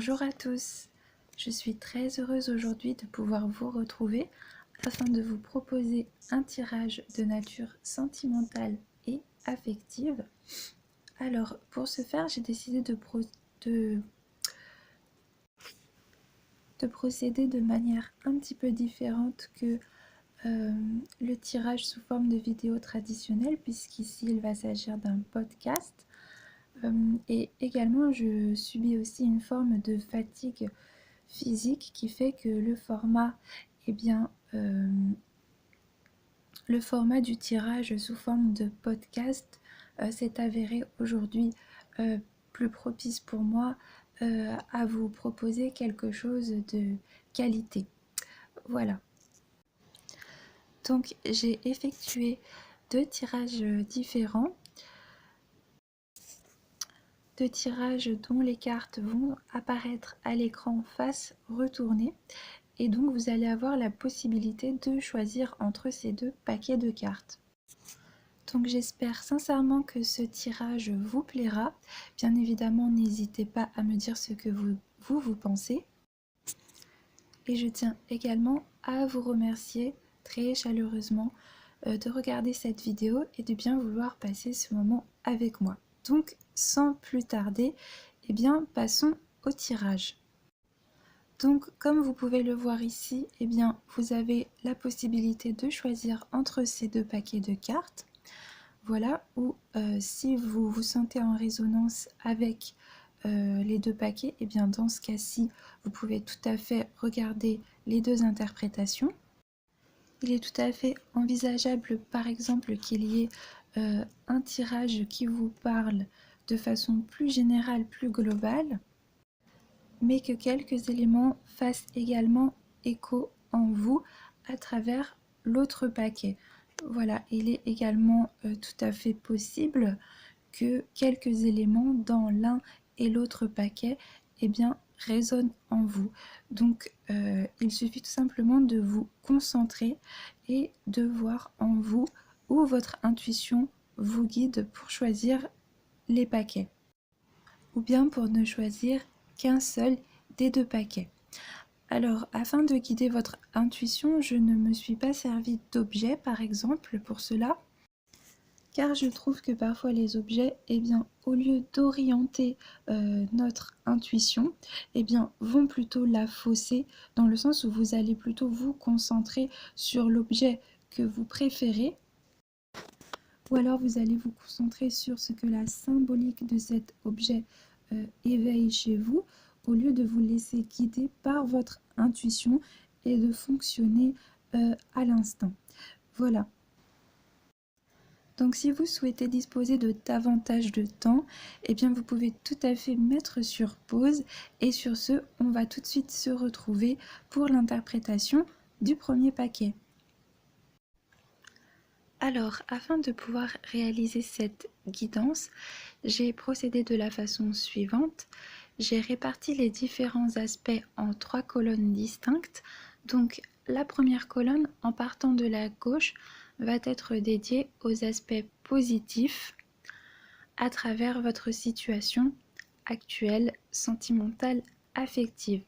Bonjour à tous, je suis très heureuse aujourd'hui de pouvoir vous retrouver afin de vous proposer un tirage de nature sentimentale et affective. Alors pour ce faire, j'ai décidé de procéder de manière un petit peu différente que le tirage sous forme de vidéo traditionnelle, puisqu'ici il va s'agir d'un podcast. Et également je subis aussi une forme de fatigue physique qui fait que le format, le format du tirage sous forme de podcast s'est avéré aujourd'hui plus propice pour moi à vous proposer quelque chose de qualité. Voilà. Donc j'ai effectué 2 tirages différents. 2 tirages dont les cartes vont apparaître à l'écran face retournée. Et donc vous allez avoir la possibilité de choisir entre ces 2 paquets de cartes. Donc j'espère sincèrement que ce tirage vous plaira. Bien évidemment, n'hésitez pas à me dire ce que vous pensez. Et je tiens également à vous remercier très chaleureusement de regarder cette vidéo et de bien vouloir passer ce moment avec moi. Donc sans plus tarder, passons au tirage. Donc comme vous pouvez le voir ici, vous avez la possibilité de choisir entre ces 2 paquets de cartes. Voilà, ou si vous vous sentez en résonance avec les 2 paquets, dans ce cas-ci, vous pouvez tout à fait regarder les 2 interprétations. Il est tout à fait envisageable, par exemple, qu'il y ait un tirage qui vous parle de façon plus générale, plus globale, mais que quelques éléments fassent également écho en vous à travers l'autre paquet. Voilà, il est également tout à fait possible que quelques éléments dans l'un et l'autre paquet résonnent en vous. Donc il suffit tout simplement de vous concentrer et de voir en vous où votre intuition vous guide pour choisir les paquets, ou bien pour ne choisir qu'un seul des 2 paquets. Alors, afin de guider votre intuition, je ne me suis pas servi d'objets, par exemple, pour cela, car je trouve que parfois les objets, au lieu d'orienter notre intuition, vont plutôt la fausser, dans le sens où vous allez plutôt vous concentrer sur l'objet que vous préférez, ou alors vous allez vous concentrer sur ce que la symbolique de cet objet éveille chez vous, au lieu de vous laisser guider par votre intuition et de fonctionner à l'instinct. Voilà. Donc si vous souhaitez disposer de davantage de temps, vous pouvez tout à fait mettre sur pause, et sur ce, on va tout de suite se retrouver pour l'interprétation du premier paquet. Alors, afin de pouvoir réaliser cette guidance, j'ai procédé de la façon suivante. J'ai réparti les différents aspects en 3 colonnes distinctes. Donc, la première colonne, en partant de la gauche, va être dédiée aux aspects positifs à travers votre situation actuelle, sentimentale, affective.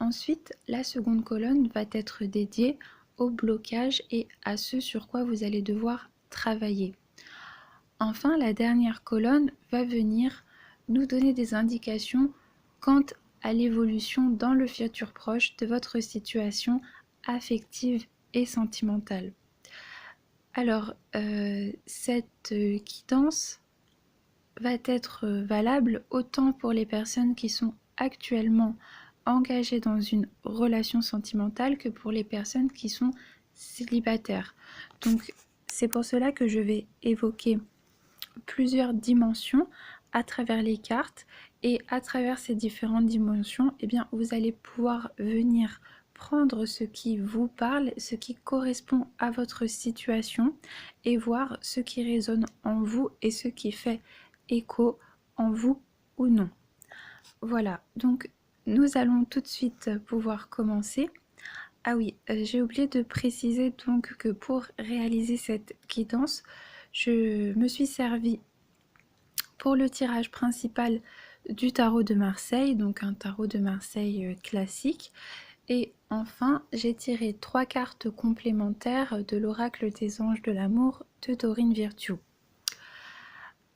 Ensuite, la seconde colonne va être dédiée au blocage et à ce sur quoi vous allez devoir travailler. Enfin, la dernière colonne va venir nous donner des indications quant à l'évolution dans le futur proche de votre situation affective et sentimentale. Alors, cette guidance va être valable autant pour les personnes qui sont actuellement engagées dans une relation sentimentale que pour les personnes qui sont célibataires. Donc c'est pour cela que je vais évoquer plusieurs dimensions à travers les cartes, et à travers ces différentes dimensions, vous allez pouvoir venir prendre ce qui vous parle, ce qui correspond à votre situation, et voir ce qui résonne en vous et ce qui fait écho en vous ou non. Voilà, donc nous allons tout de suite pouvoir commencer. Ah oui, j'ai oublié de préciser donc que pour réaliser cette guidance, je me suis servi pour le tirage principal du tarot de Marseille, donc un tarot de Marseille classique. Et enfin, j'ai tiré 3 cartes complémentaires de l'oracle des anges de l'amour de Dorine Virtue.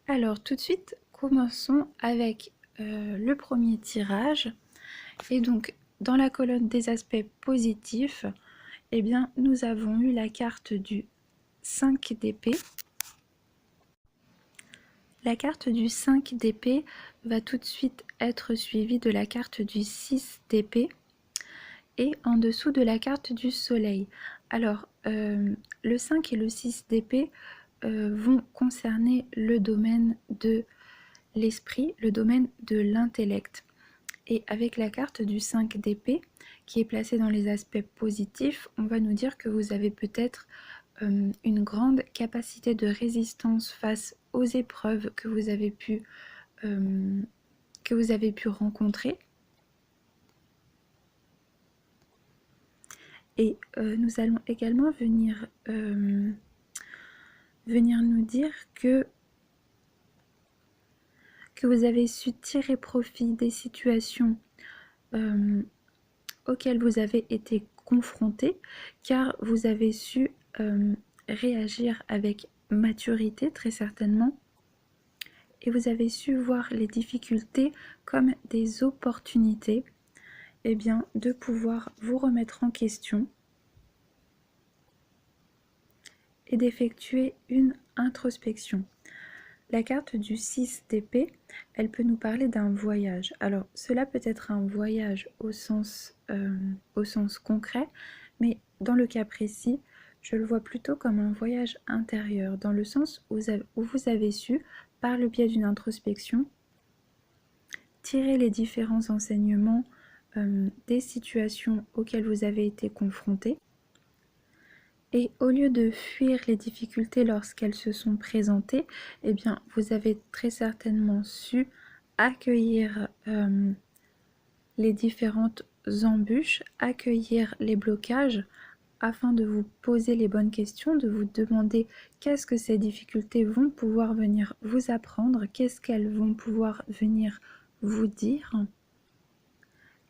Alors tout de suite, commençons avec le premier tirage. Et donc, dans la colonne des aspects positifs, eh bien, nous avons eu la carte du 5 d'épée. La carte du 5 d'épée va tout de suite être suivie de la carte du 6 d'épée et en dessous de la carte du soleil. Alors, le 5 et le 6 d'épée vont concerner le domaine de l'esprit, le domaine de l'intellect. Et avec la carte du 5 d'épée, qui est placée dans les aspects positifs, on va nous dire que vous avez peut-être une grande capacité de résistance face aux épreuves que vous avez pu rencontrer. Et nous allons également venir nous dire que vous avez su tirer profit des situations auxquelles vous avez été confrontés, car vous avez su réagir avec maturité très certainement, et vous avez su voir les difficultés comme des opportunités, eh bien, de pouvoir vous remettre en question et d'effectuer une introspection. La carte du 6 d'épée, elle peut nous parler d'un voyage. Alors, cela peut être un voyage au sens concret, mais dans le cas précis, je le vois plutôt comme un voyage intérieur, dans le sens où vous avez su, par le biais d'une introspection, tirer les différents enseignements des situations auxquelles vous avez été confrontés. Et au lieu de fuir les difficultés lorsqu'elles se sont présentées, eh bien, vous avez très certainement su accueillir les différentes embûches, accueillir les blocages, afin de vous poser les bonnes questions, de vous demander qu'est-ce que ces difficultés vont pouvoir venir vous apprendre, qu'est-ce qu'elles vont pouvoir venir vous dire.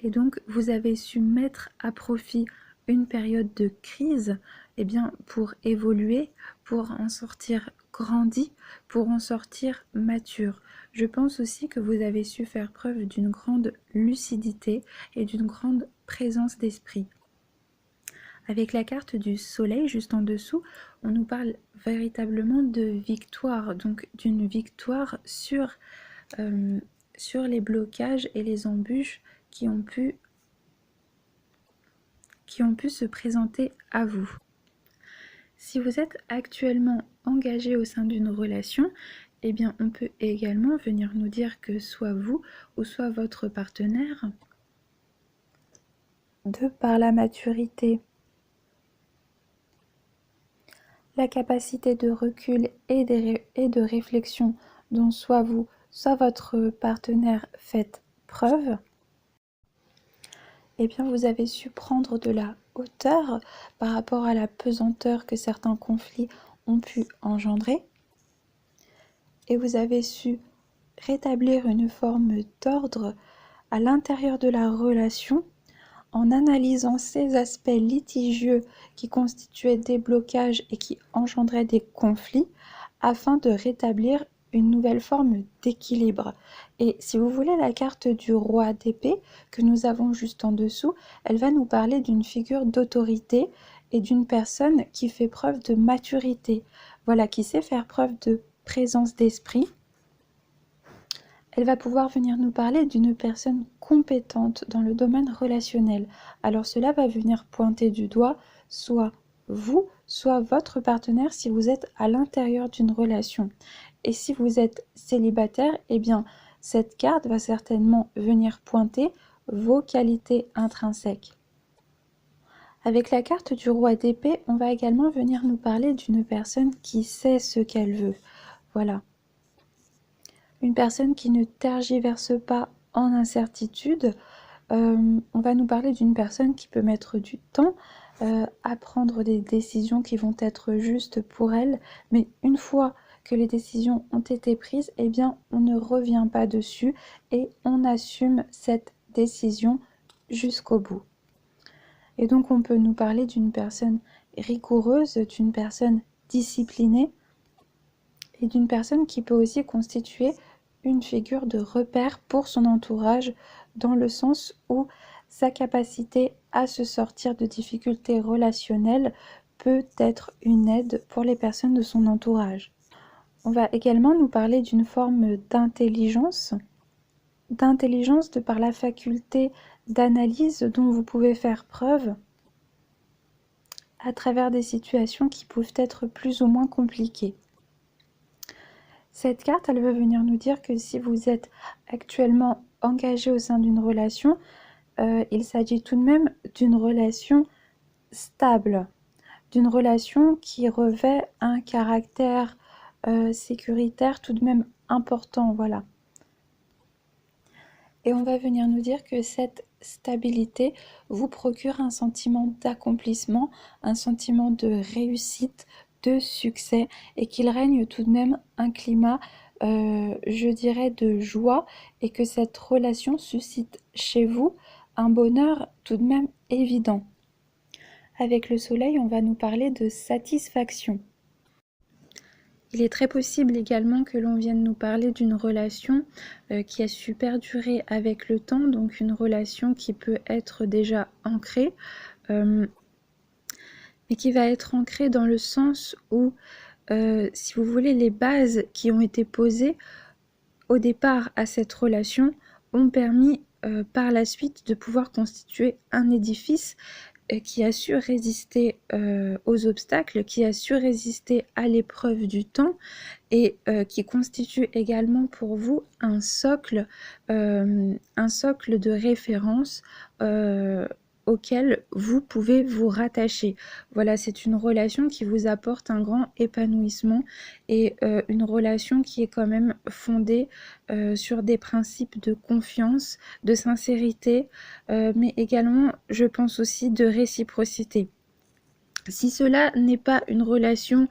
Et donc, vous avez su mettre à profit une période de crise, eh bien, pour évoluer, pour en sortir grandi, pour en sortir mature. Je pense aussi que vous avez su faire preuve d'une grande lucidité et d'une grande présence d'esprit. Avec la carte du soleil juste en dessous, on nous parle véritablement de victoire, donc d'une victoire sur les blocages et les embûches qui ont pu se présenter à vous. Si vous êtes actuellement engagé au sein d'une relation, eh bien on peut également venir nous dire que soit vous ou soit votre partenaire, de par la maturité, la capacité de recul et de réflexion dont soit vous, soit votre partenaire faites preuve, eh bien vous avez su prendre de la hauteur par rapport à la pesanteur que certains conflits ont pu engendrer, et vous avez su rétablir une forme d'ordre à l'intérieur de la relation en analysant ces aspects litigieux qui constituaient des blocages et qui engendraient des conflits afin de rétablir une nouvelle forme d'équilibre. Et si vous voulez, la carte du roi d'épée que nous avons juste en dessous, elle va nous parler d'une figure d'autorité et d'une personne qui fait preuve de maturité, voilà, qui sait faire preuve de présence d'esprit. Elle va pouvoir venir nous parler d'une personne compétente dans le domaine relationnel. Alors cela va venir pointer du doigt soit vous, soit votre partenaire si vous êtes à l'intérieur d'une relation. Et si vous êtes célibataire, eh bien cette carte va certainement venir pointer vos qualités intrinsèques. Avec la carte du roi d'épée, on va également venir nous parler d'une personne qui sait ce qu'elle veut. Voilà. Une personne qui ne tergiverse pas en incertitude. On va nous parler d'une personne qui peut mettre du temps à prendre des décisions qui vont être justes pour elle, mais une fois que les décisions ont été prises, eh bien on ne revient pas dessus et on assume cette décision jusqu'au bout. Et donc on peut nous parler d'une personne rigoureuse, d'une personne disciplinée et d'une personne qui peut aussi constituer une figure de repère pour son entourage, dans le sens où sa capacité à se sortir de difficultés relationnelles peut être une aide pour les personnes de son entourage. On va également nous parler d'une forme d'intelligence de par la faculté d'analyse dont vous pouvez faire preuve à travers des situations qui peuvent être plus ou moins compliquées. Cette carte, elle veut venir nous dire que si vous êtes actuellement engagé au sein d'une relation, il s'agit tout de même d'une relation stable, d'une relation qui revêt un caractère sécuritaire tout de même important, voilà. Et on va venir nous dire que cette stabilité vous procure un sentiment d'accomplissement, un sentiment de réussite, de succès, et qu'il règne tout de même un climat, je dirais, de joie, et que cette relation suscite chez vous un bonheur tout de même évident. Avec le soleil, on va nous parler de satisfaction. Il est très possible également que l'on vienne nous parler d'une relation qui a su perdurer avec le temps, donc une relation qui peut être déjà ancrée, mais qui va être ancrée dans le sens où, si vous voulez, les bases qui ont été posées au départ à cette relation ont permis par la suite de pouvoir constituer un édifice qui a su résister aux obstacles, qui a su résister à l'épreuve du temps et qui constitue également pour vous un socle de référence auquel vous pouvez vous rattacher. Voilà, c'est une relation qui vous apporte un grand épanouissement et une relation qui est quand même fondée sur des principes de confiance, de sincérité, mais également, je pense aussi, de réciprocité. Si cela n'est pas une relation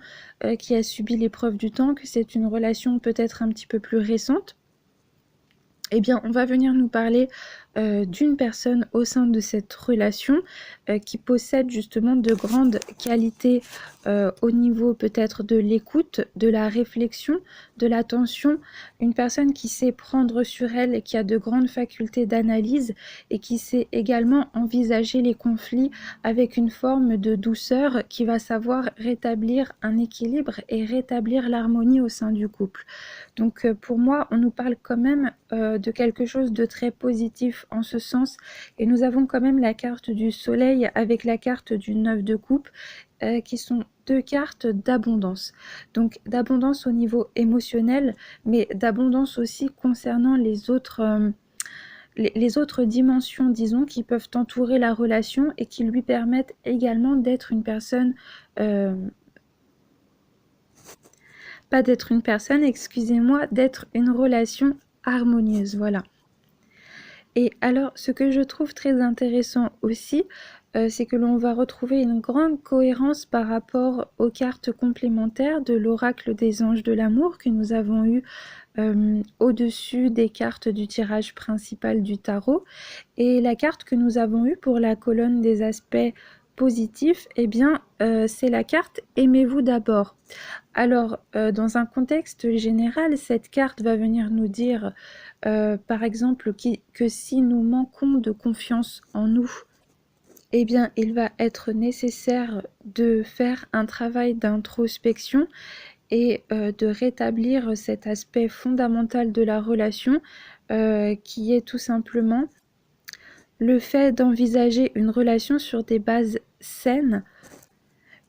qui a subi l'épreuve du temps, que c'est une relation peut-être un petit peu plus récente, eh bien, on va venir nous parler d'une personne au sein de cette relation qui possède justement de grandes qualités au niveau peut-être de l'écoute, de la réflexion, de l'attention, une personne qui sait prendre sur elle et qui a de grandes facultés d'analyse et qui sait également envisager les conflits avec une forme de douceur, qui va savoir rétablir un équilibre et rétablir l'harmonie au sein du couple. Donc pour moi, on nous parle quand même de quelque chose de très positif en ce sens, et nous avons quand même la carte du soleil avec la carte du 9 de coupe qui sont deux cartes d'abondance. Donc d'abondance au niveau émotionnel, mais d'abondance aussi concernant les autres dimensions, disons, qui peuvent entourer la relation et qui lui permettent également d'être une personne pas d'être une personne, excusez-moi, d'être une relation harmonieuse, voilà. Et alors, ce que je trouve très intéressant aussi, c'est que l'on va retrouver une grande cohérence par rapport aux cartes complémentaires de l'oracle des anges de l'amour que nous avons eu au-dessus des cartes du tirage principal du tarot. Et la carte que nous avons eue pour la colonne des aspects positifs, eh bien, c'est la carte « Aimez-vous d'abord ». Alors, dans un contexte général, cette carte va venir nous dire, par exemple, que si nous manquons de confiance en nous, eh bien, il va être nécessaire de faire un travail d'introspection et de rétablir cet aspect fondamental de la relation, qui est tout simplement le fait d'envisager une relation sur des bases saines,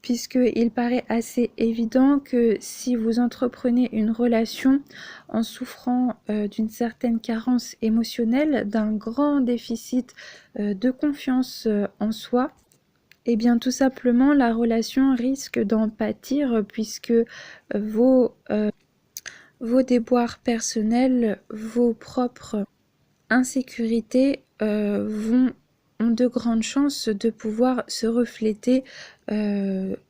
puisqu'il paraît assez évident que si vous entreprenez une relation en souffrant d'une certaine carence émotionnelle, d'un grand déficit de confiance en soi, eh bien tout simplement la relation risque d'en pâtir, puisque vos déboires personnels, vos propres insécurités vont ont de grandes chances de pouvoir se refléter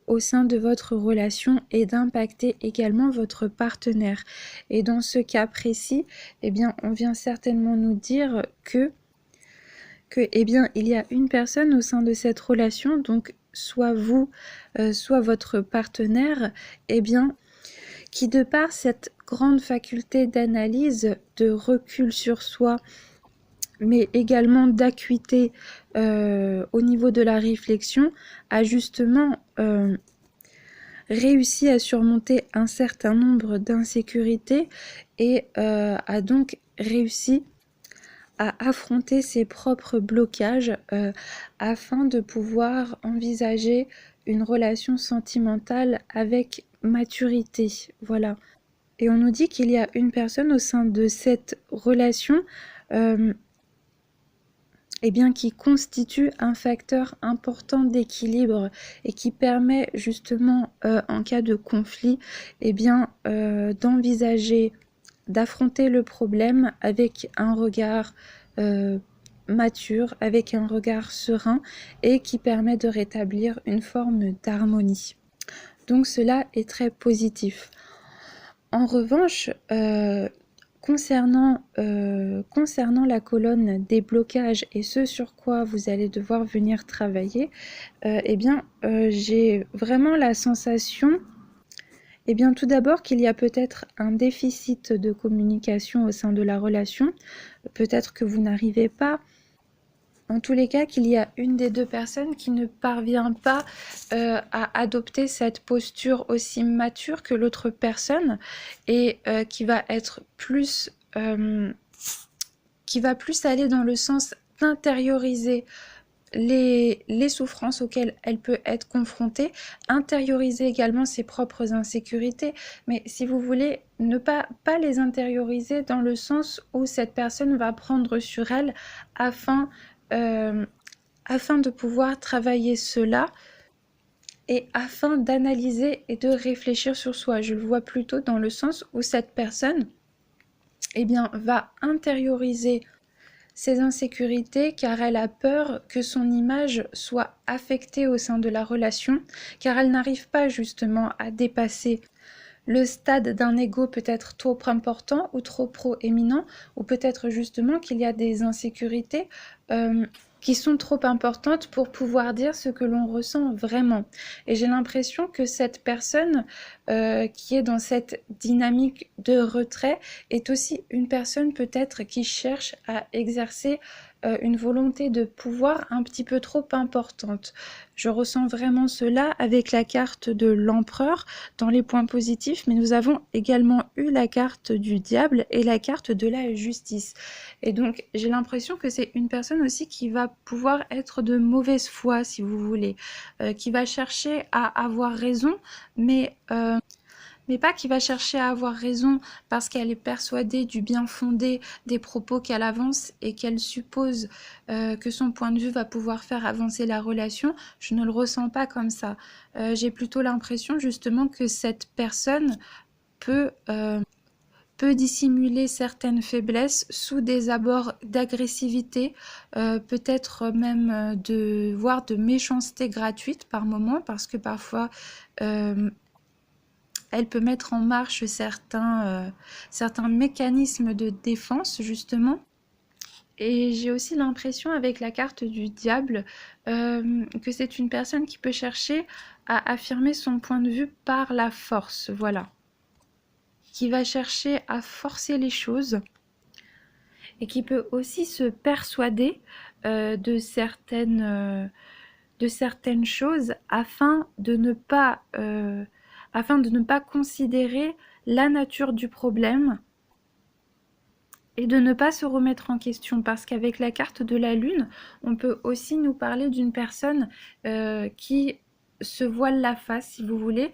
au sein de votre relation et d'impacter également votre partenaire. Et dans ce cas précis, eh bien, on vient certainement nous dire que eh bien, il y a une personne au sein de cette relation, donc soit vous, soit votre partenaire, eh bien, qui de par cette grande faculté d'analyse, de recul sur soi, mais également d'acuité au niveau de la réflexion, a justement réussi à surmonter un certain nombre d'insécurités et a donc réussi à affronter ses propres blocages afin de pouvoir envisager une relation sentimentale avec maturité. Voilà. Et on nous dit qu'il y a une personne au sein de cette relation eh bien, qui constitue un facteur important d'équilibre et qui permet justement en cas de conflit eh bien, d'envisager, d'affronter le problème avec un regard mature, avec un regard serein et qui permet de rétablir une forme d'harmonie. Donc cela est très positif. En revanche, concernant la colonne des blocages et ce sur quoi vous allez devoir venir travailler, eh bien, j'ai vraiment la sensation, eh bien, tout d'abord qu'il y a peut-être un déficit de communication au sein de la relation, peut-être que vous n'arrivez pas, en tous les cas, qu'il y a une des deux personnes qui ne parvient pas à adopter cette posture aussi mature que l'autre personne et qui va être plus, qui va plus aller dans le sens d'intérioriser les souffrances auxquelles elle peut être confrontée, intérioriser également ses propres insécurités, mais si vous voulez, ne pas les intérioriser dans le sens où cette personne va prendre sur elle afin de pouvoir travailler cela et afin d'analyser et de réfléchir sur soi. Je le vois plutôt dans le sens où cette personne eh bien, va intérioriser ses insécurités car elle a peur que son image soit affectée au sein de la relation, car elle n'arrive pas justement à dépasser le stade d'un ego peut-être trop important ou trop proéminent, ou peut-être justement qu'il y a des insécurités qui sont trop importantes pour pouvoir dire ce que l'on ressent vraiment. Et j'ai l'impression que cette personne qui est dans cette dynamique de retrait est aussi une personne peut-être qui cherche à exercer une volonté de pouvoir un petit peu trop importante. Je ressens vraiment cela avec la carte de l'empereur dans les points positifs, mais nous avons également eu la carte du diable et la carte de la justice. Et donc, j'ai l'impression que c'est une personne aussi qui va pouvoir être de mauvaise foi, si vous voulez, qui va chercher à avoir raison, mais pas qui va chercher à avoir raison parce qu'elle est persuadée du bien fondé des propos qu'elle avance et qu'elle suppose que son point de vue va pouvoir faire avancer la relation. Je ne le ressens pas comme ça. J'ai plutôt l'impression justement que cette personne peut dissimuler certaines faiblesses sous des abords d'agressivité, peut-être même voire de méchanceté gratuite par moment, parce que parfois elle peut mettre en marche certains mécanismes de défense, justement. Et j'ai aussi l'impression, avec la carte du diable, que c'est une personne qui peut chercher à affirmer son point de vue par la force, voilà. Qui va chercher à forcer les choses et qui peut aussi se persuader de certaines choses afin de ne pas considérer la nature du problème et de ne pas se remettre en question, parce qu'avec la carte de la lune, on peut aussi nous parler d'une personne qui se voile la face, si vous voulez,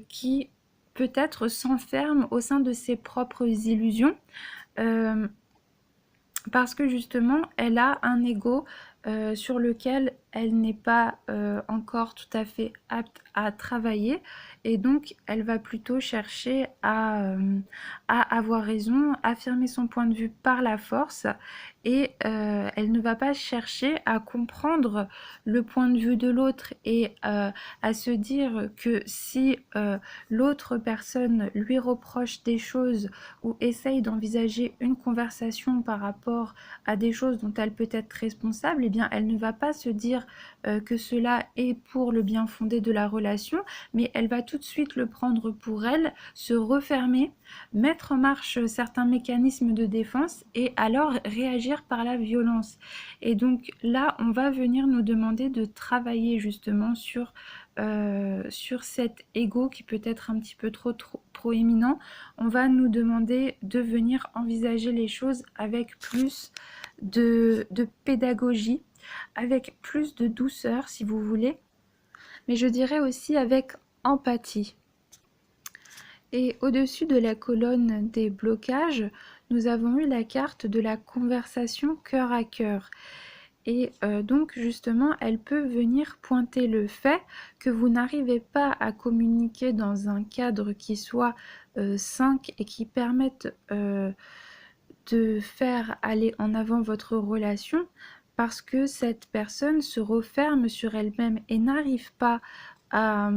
qui peut-être s'enferme au sein de ses propres illusions, parce que justement, elle a un ego sur lequel elle n'est pas encore tout à fait apte à travailler, et donc elle va plutôt chercher à avoir raison, affirmer son point de vue par la force, et elle ne va pas chercher à comprendre le point de vue de l'autre et à se dire que si l'autre personne lui reproche des choses ou essaye d'envisager une conversation par rapport à des choses dont elle peut être responsable, eh bien elle ne va pas se dire que cela est pour le bien fondé de la relation, mais elle va tout de suite le prendre pour elle, se refermer, mettre en marche certains mécanismes de défense et alors réagir par la violence. Et donc là, on va venir nous demander de travailler justement sur cet ego qui peut être un petit peu trop proéminent. On va nous demander de venir envisager les choses avec plus de pédagogie, avec plus de douceur si vous voulez, mais je dirais aussi avec empathie. Et au-dessus de la colonne des blocages, nous avons eu la carte de la conversation cœur à cœur. Et donc justement, elle peut venir pointer le fait que vous n'arrivez pas à communiquer dans un cadre qui soit sain et qui permette de faire aller en avant votre relation, parce que cette personne se referme sur elle-même et n'arrive pas à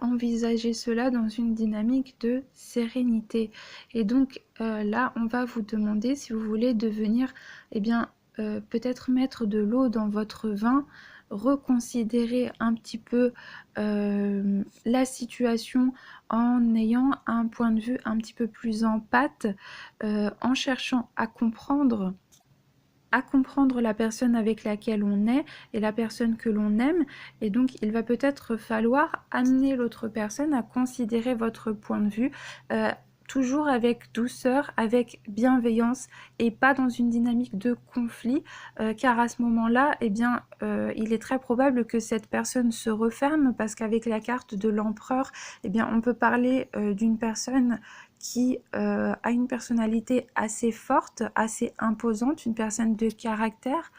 envisager cela dans une dynamique de sérénité. Et donc là, on va vous demander si vous voulez devenir, eh bien, peut-être mettre de l'eau dans votre vin, reconsidérer un petit peu la situation en ayant un point de vue un petit peu plus en pâte, en cherchant à comprendre la personne avec laquelle on est et la personne que l'on aime, et donc il va peut-être falloir amener l'autre personne à considérer votre point de vue, toujours avec douceur, avec bienveillance et pas dans une dynamique de conflit, car à ce moment-là, eh bien, il est très probable que cette personne se referme, parce qu'avec la carte de l'empereur, eh bien, on peut parler d'une personne qui a une personnalité assez forte, assez imposante, une personne de caractère,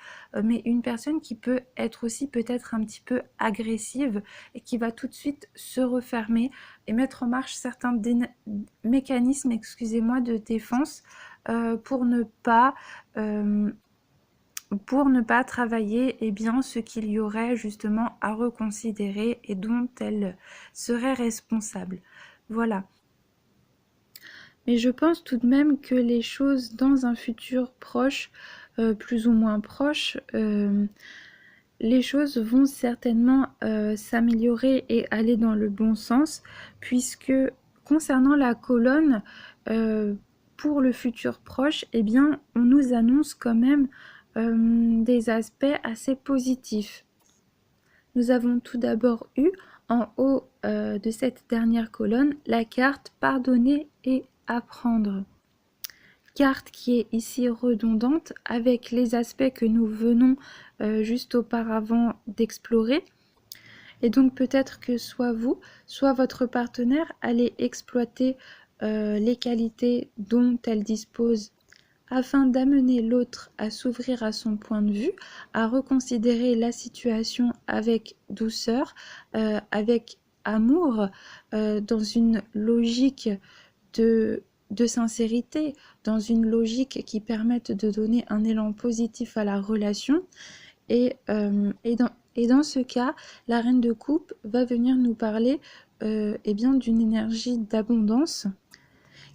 mais une personne qui peut être aussi peut-être un petit peu agressive et qui va tout de suite se refermer et mettre en marche certains mécanismes, excusez-moi, de défense pour ne pas travailler eh bien, ce qu'il y aurait justement à reconsidérer et dont elle serait responsable. Voilà. Mais je pense tout de même que les choses dans un futur proche, plus ou moins proche, les choses vont certainement s'améliorer et aller dans le bon sens, puisque concernant la colonne, pour le futur proche, eh bien, on nous annonce quand même des aspects assez positifs. Nous avons tout d'abord eu en haut de cette dernière colonne la carte pardonner et apprendre. Carte qui est ici redondante avec les aspects que nous venons juste auparavant d'explorer. Et donc peut-être que soit vous, soit votre partenaire allez exploiter les qualités dont elle dispose afin d'amener l'autre à s'ouvrir à son point de vue, à reconsidérer la situation avec douceur, avec amour, dans une logique de sincérité, dans une logique qui permette de donner un élan positif à la relation. Et dans ce cas, la reine de coupe va venir nous parler eh bien, d'une énergie d'abondance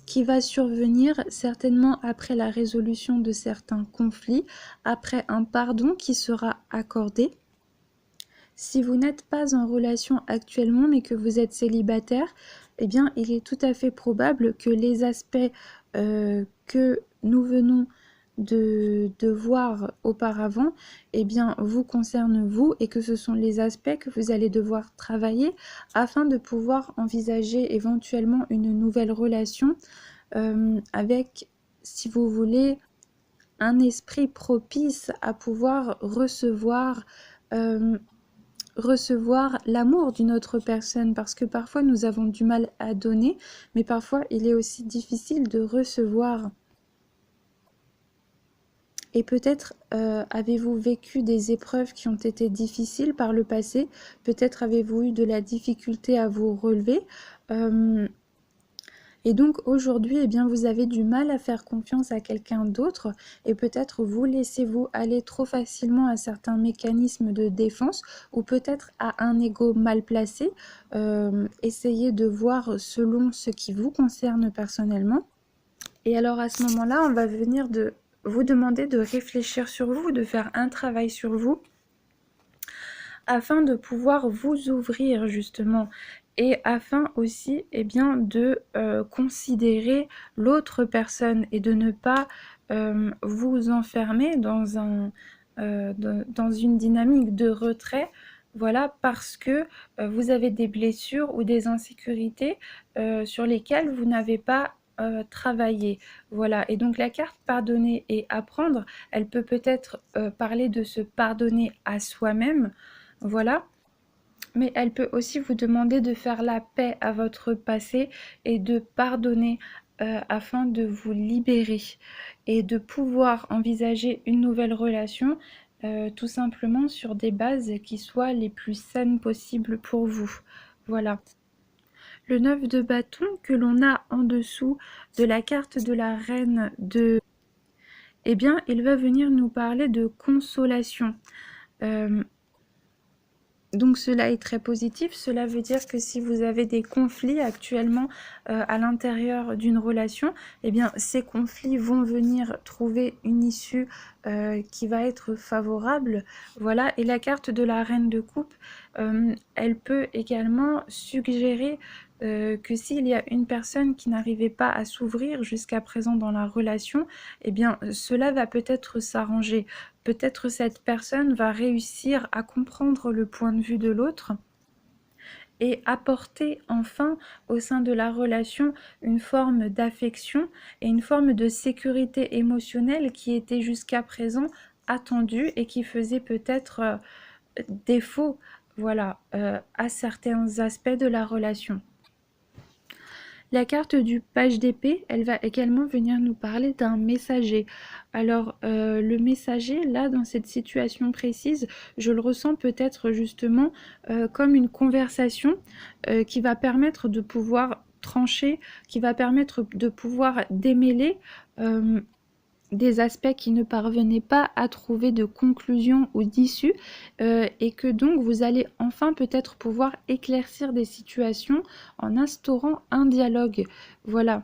qui va survenir certainement après la résolution de certains conflits, après un pardon qui sera accordé. Si vous n'êtes pas en relation actuellement mais que vous êtes célibataire, eh bien il est tout à fait probable que les aspects que nous venons de voir auparavant, eh bien vous concernent vous, et que ce sont les aspects que vous allez devoir travailler afin de pouvoir envisager éventuellement une nouvelle relation avec, si vous voulez, un esprit propice à pouvoir recevoir l'amour d'une autre personne, parce que parfois nous avons du mal à donner, mais parfois il est aussi difficile de recevoir. Et peut-être avez-vous vécu des épreuves qui ont été difficiles par le passé, peut-être avez-vous eu de la difficulté à vous relever. Et donc aujourd'hui, eh bien, vous avez du mal à faire confiance à quelqu'un d'autre et peut-être vous laissez-vous aller trop facilement à certains mécanismes de défense ou peut-être à un ego mal placé. Essayez de voir selon ce qui vous concerne personnellement. Et alors à ce moment-là, on va venir de vous demander de réfléchir sur vous, de faire un travail sur vous afin de pouvoir vous ouvrir justement et afin aussi bien, de considérer l'autre personne et de ne pas vous enfermer dans une dynamique de retrait, voilà, parce que vous avez des blessures ou des insécurités sur lesquelles vous n'avez pas travaillé. Voilà, et donc la carte pardonner et apprendre, elle peut peut-être parler de se pardonner à soi-même, voilà. Mais elle peut aussi vous demander de faire la paix à votre passé et de pardonner afin de vous libérer et de pouvoir envisager une nouvelle relation tout simplement sur des bases qui soient les plus saines possibles pour vous. Voilà. Le 9 de bâton que l'on a en dessous de la carte de la reine de... Eh bien, il va venir nous parler de consolation. Donc cela est très positif, cela veut dire que si vous avez des conflits actuellement à l'intérieur d'une relation, eh bien ces conflits vont venir trouver une issue qui va être favorable. Voilà, et la carte de la reine de coupe, elle peut également suggérer que s'il y a une personne qui n'arrivait pas à s'ouvrir jusqu'à présent dans la relation, eh bien cela va peut-être s'arranger. Peut-être cette personne va réussir à comprendre le point de vue de l'autre et apporter enfin au sein de la relation une forme d'affection et une forme de sécurité émotionnelle qui était jusqu'à présent attendue et qui faisait peut-être défaut, voilà, à certains aspects de la relation. La carte du page d'épée, elle va également venir nous parler d'un messager. Alors, le messager, là, dans cette situation précise, je le ressens peut-être justement comme une conversation qui va permettre de pouvoir trancher, qui va permettre de pouvoir démêler des aspects qui ne parvenaient pas à trouver de conclusion ou d'issue et que donc vous allez enfin peut-être pouvoir éclaircir des situations en instaurant un dialogue. Voilà.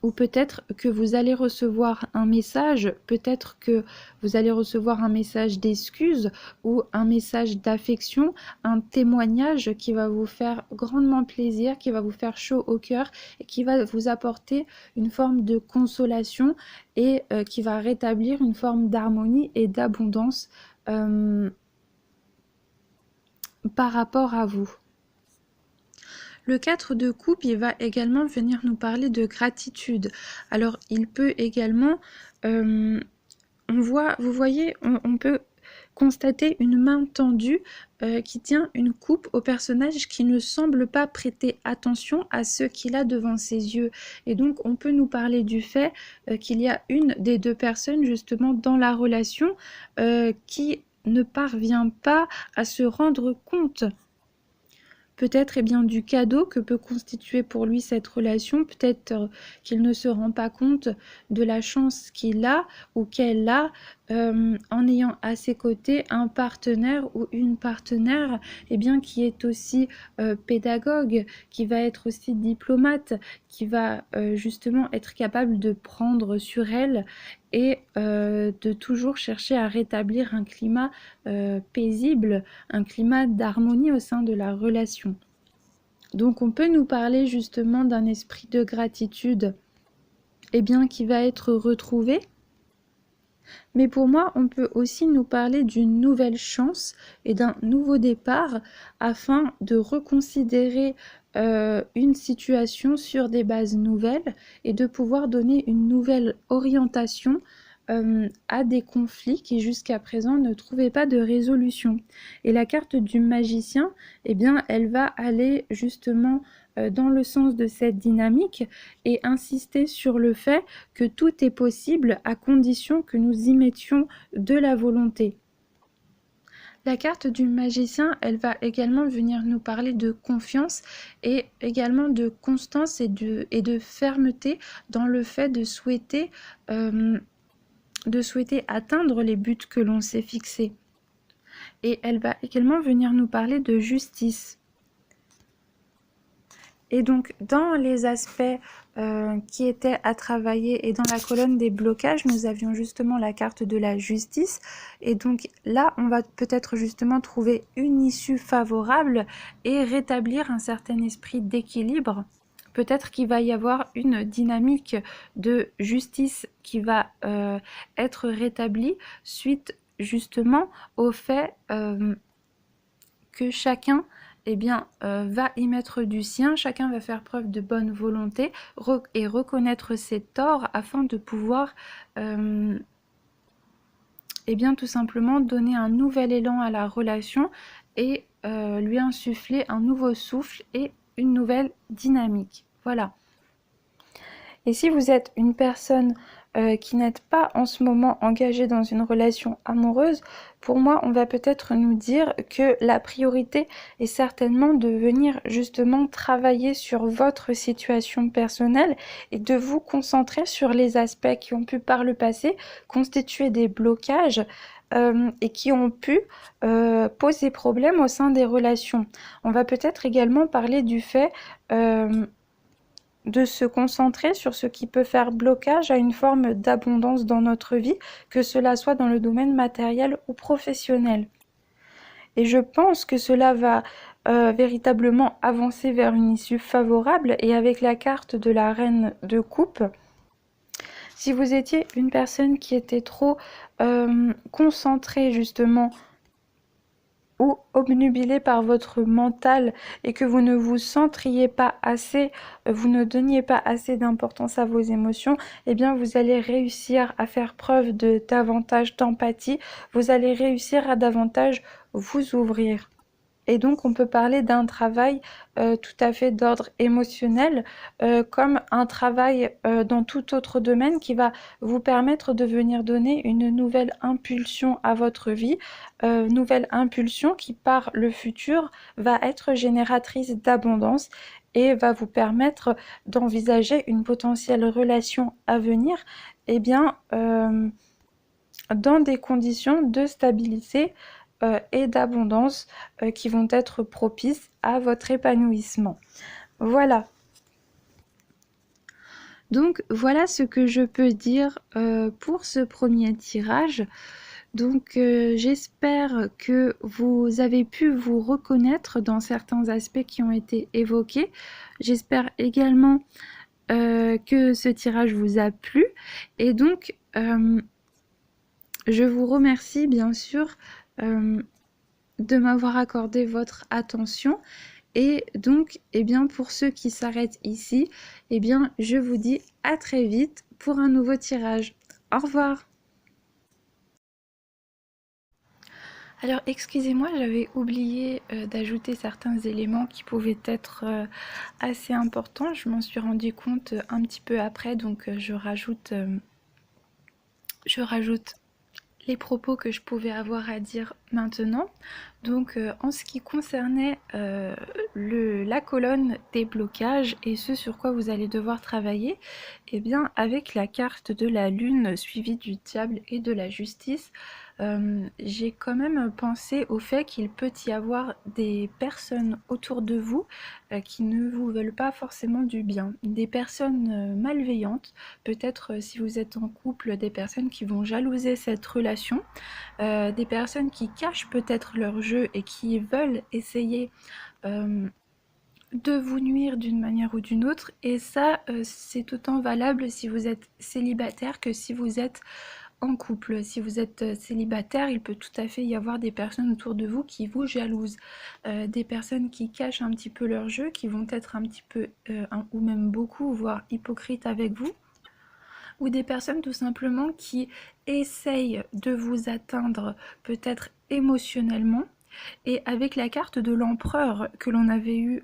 Ou peut-être que vous allez recevoir un message, peut-être que vous allez recevoir un message d'excuse ou un message d'affection, un témoignage qui va vous faire grandement plaisir, qui va vous faire chaud au cœur et qui va vous apporter une forme de consolation et qui va rétablir une forme d'harmonie et d'abondance par rapport à vous. Le 4 de coupe, il va également venir nous parler de gratitude. Alors, il peut également, vous voyez, on peut constater une main tendue qui tient une coupe au personnage qui ne semble pas prêter attention à ce qu'il a devant ses yeux. Et donc, on peut nous parler du fait qu'il y a une des deux personnes, justement, dans la relation qui ne parvient pas à se rendre compte peut-être bien du cadeau que peut constituer pour lui cette relation, peut-être qu'il ne se rend pas compte de la chance qu'il a ou qu'elle a en ayant à ses côtés un partenaire ou une partenaire qui est aussi pédagogue, qui va être aussi diplomate, qui va justement être capable de prendre sur elle et de toujours chercher à rétablir un climat paisible, un climat d'harmonie au sein de la relation. Donc on peut nous parler justement d'un esprit de gratitude qui va être retrouvé. Mais pour moi, on peut aussi nous parler d'une nouvelle chance et d'un nouveau départ afin de reconsidérer une situation sur des bases nouvelles et de pouvoir donner une nouvelle orientation à des conflits qui jusqu'à présent ne trouvaient pas de résolution. Et la carte du magicien, eh bien, elle va aller justement dans le sens de cette dynamique et insister sur le fait que tout est possible à condition que nous y mettions de la volonté. La carte du magicien, elle va également venir nous parler de confiance et également de constance et de fermeté dans le fait de souhaiter atteindre les buts que l'on s'est fixés. Et elle va également venir nous parler de justice. Et donc, dans les aspects qui étaient à travailler et dans la colonne des blocages, nous avions justement la carte de la justice. Et donc là, on va peut-être justement trouver une issue favorable et rétablir un certain esprit d'équilibre. Peut-être qu'il va y avoir une dynamique de justice qui va être rétablie suite justement au fait que chacun va y mettre du sien, chacun va faire preuve de bonne volonté et reconnaître ses torts afin de pouvoir tout simplement donner un nouvel élan à la relation et lui insuffler un nouveau souffle et une nouvelle dynamique. Voilà. Et si vous êtes une personne qui n'êtes pas en ce moment engagée dans une relation amoureuse, pour moi, on va peut-être nous dire que la priorité est certainement de venir justement travailler sur votre situation personnelle et de vous concentrer sur les aspects qui ont pu par le passé constituer des blocages et qui ont pu poser problème au sein des relations. On va peut-être également parler du fait de se concentrer sur ce qui peut faire blocage à une forme d'abondance dans notre vie, que cela soit dans le domaine matériel ou professionnel. Et je pense que cela va véritablement avancer vers une issue favorable. Et avec la carte de la reine de coupe, si vous étiez une personne qui était trop concentrée justement ou obnubilé par votre mental et que vous ne vous centriez pas assez, vous ne donniez pas assez d'importance à vos émotions, eh bien vous allez réussir à faire preuve de davantage d'empathie, vous allez réussir à davantage vous ouvrir. Et donc on peut parler d'un travail tout à fait d'ordre émotionnel, comme un travail dans tout autre domaine qui va vous permettre de venir donner une nouvelle impulsion à votre vie, nouvelle impulsion qui par le futur va être génératrice d'abondance et va vous permettre d'envisager une potentielle relation à venir, dans des conditions de stabilité et d'abondance qui vont être propices à votre épanouissement. Voilà. Donc voilà ce que je peux dire pour ce premier tirage. Donc j'espère que vous avez pu vous reconnaître dans certains aspects qui ont été évoqués. J'espère également que ce tirage vous a plu. Et donc je vous remercie bien sûr de m'avoir accordé votre attention. Et donc, pour ceux qui s'arrêtent ici, je vous dis à très vite pour un nouveau tirage. Au revoir. Alors, excusez-moi, j'avais oublié d'ajouter certains éléments qui pouvaient être assez importants. Je m'en suis rendu compte un petit peu après, donc je rajoute les propos que je pouvais avoir à dire maintenant. Donc en ce qui concernait la colonne des blocages et ce sur quoi vous allez devoir travailler, avec la carte de la lune suivie du diable et de la justice, j'ai quand même pensé au fait qu'il peut y avoir des personnes autour de vous qui ne vous veulent pas forcément du bien, des personnes malveillantes, peut-être si vous êtes en couple, des personnes qui vont jalouser cette relation, des personnes qui cachent peut-être leur jeu et qui veulent essayer de vous nuire d'une manière ou d'une autre, et ça c'est autant valable si vous êtes célibataire que si vous êtes en couple. Si vous êtes célibataire, il peut tout à fait y avoir des personnes autour de vous qui vous jalousent, des personnes qui cachent un petit peu leur jeu, qui vont être un petit peu, ou même beaucoup, voire hypocrites avec vous. ou des personnes tout simplement qui essayent de vous atteindre peut-être émotionnellement. Et avec la carte de l'empereur que l'on avait eue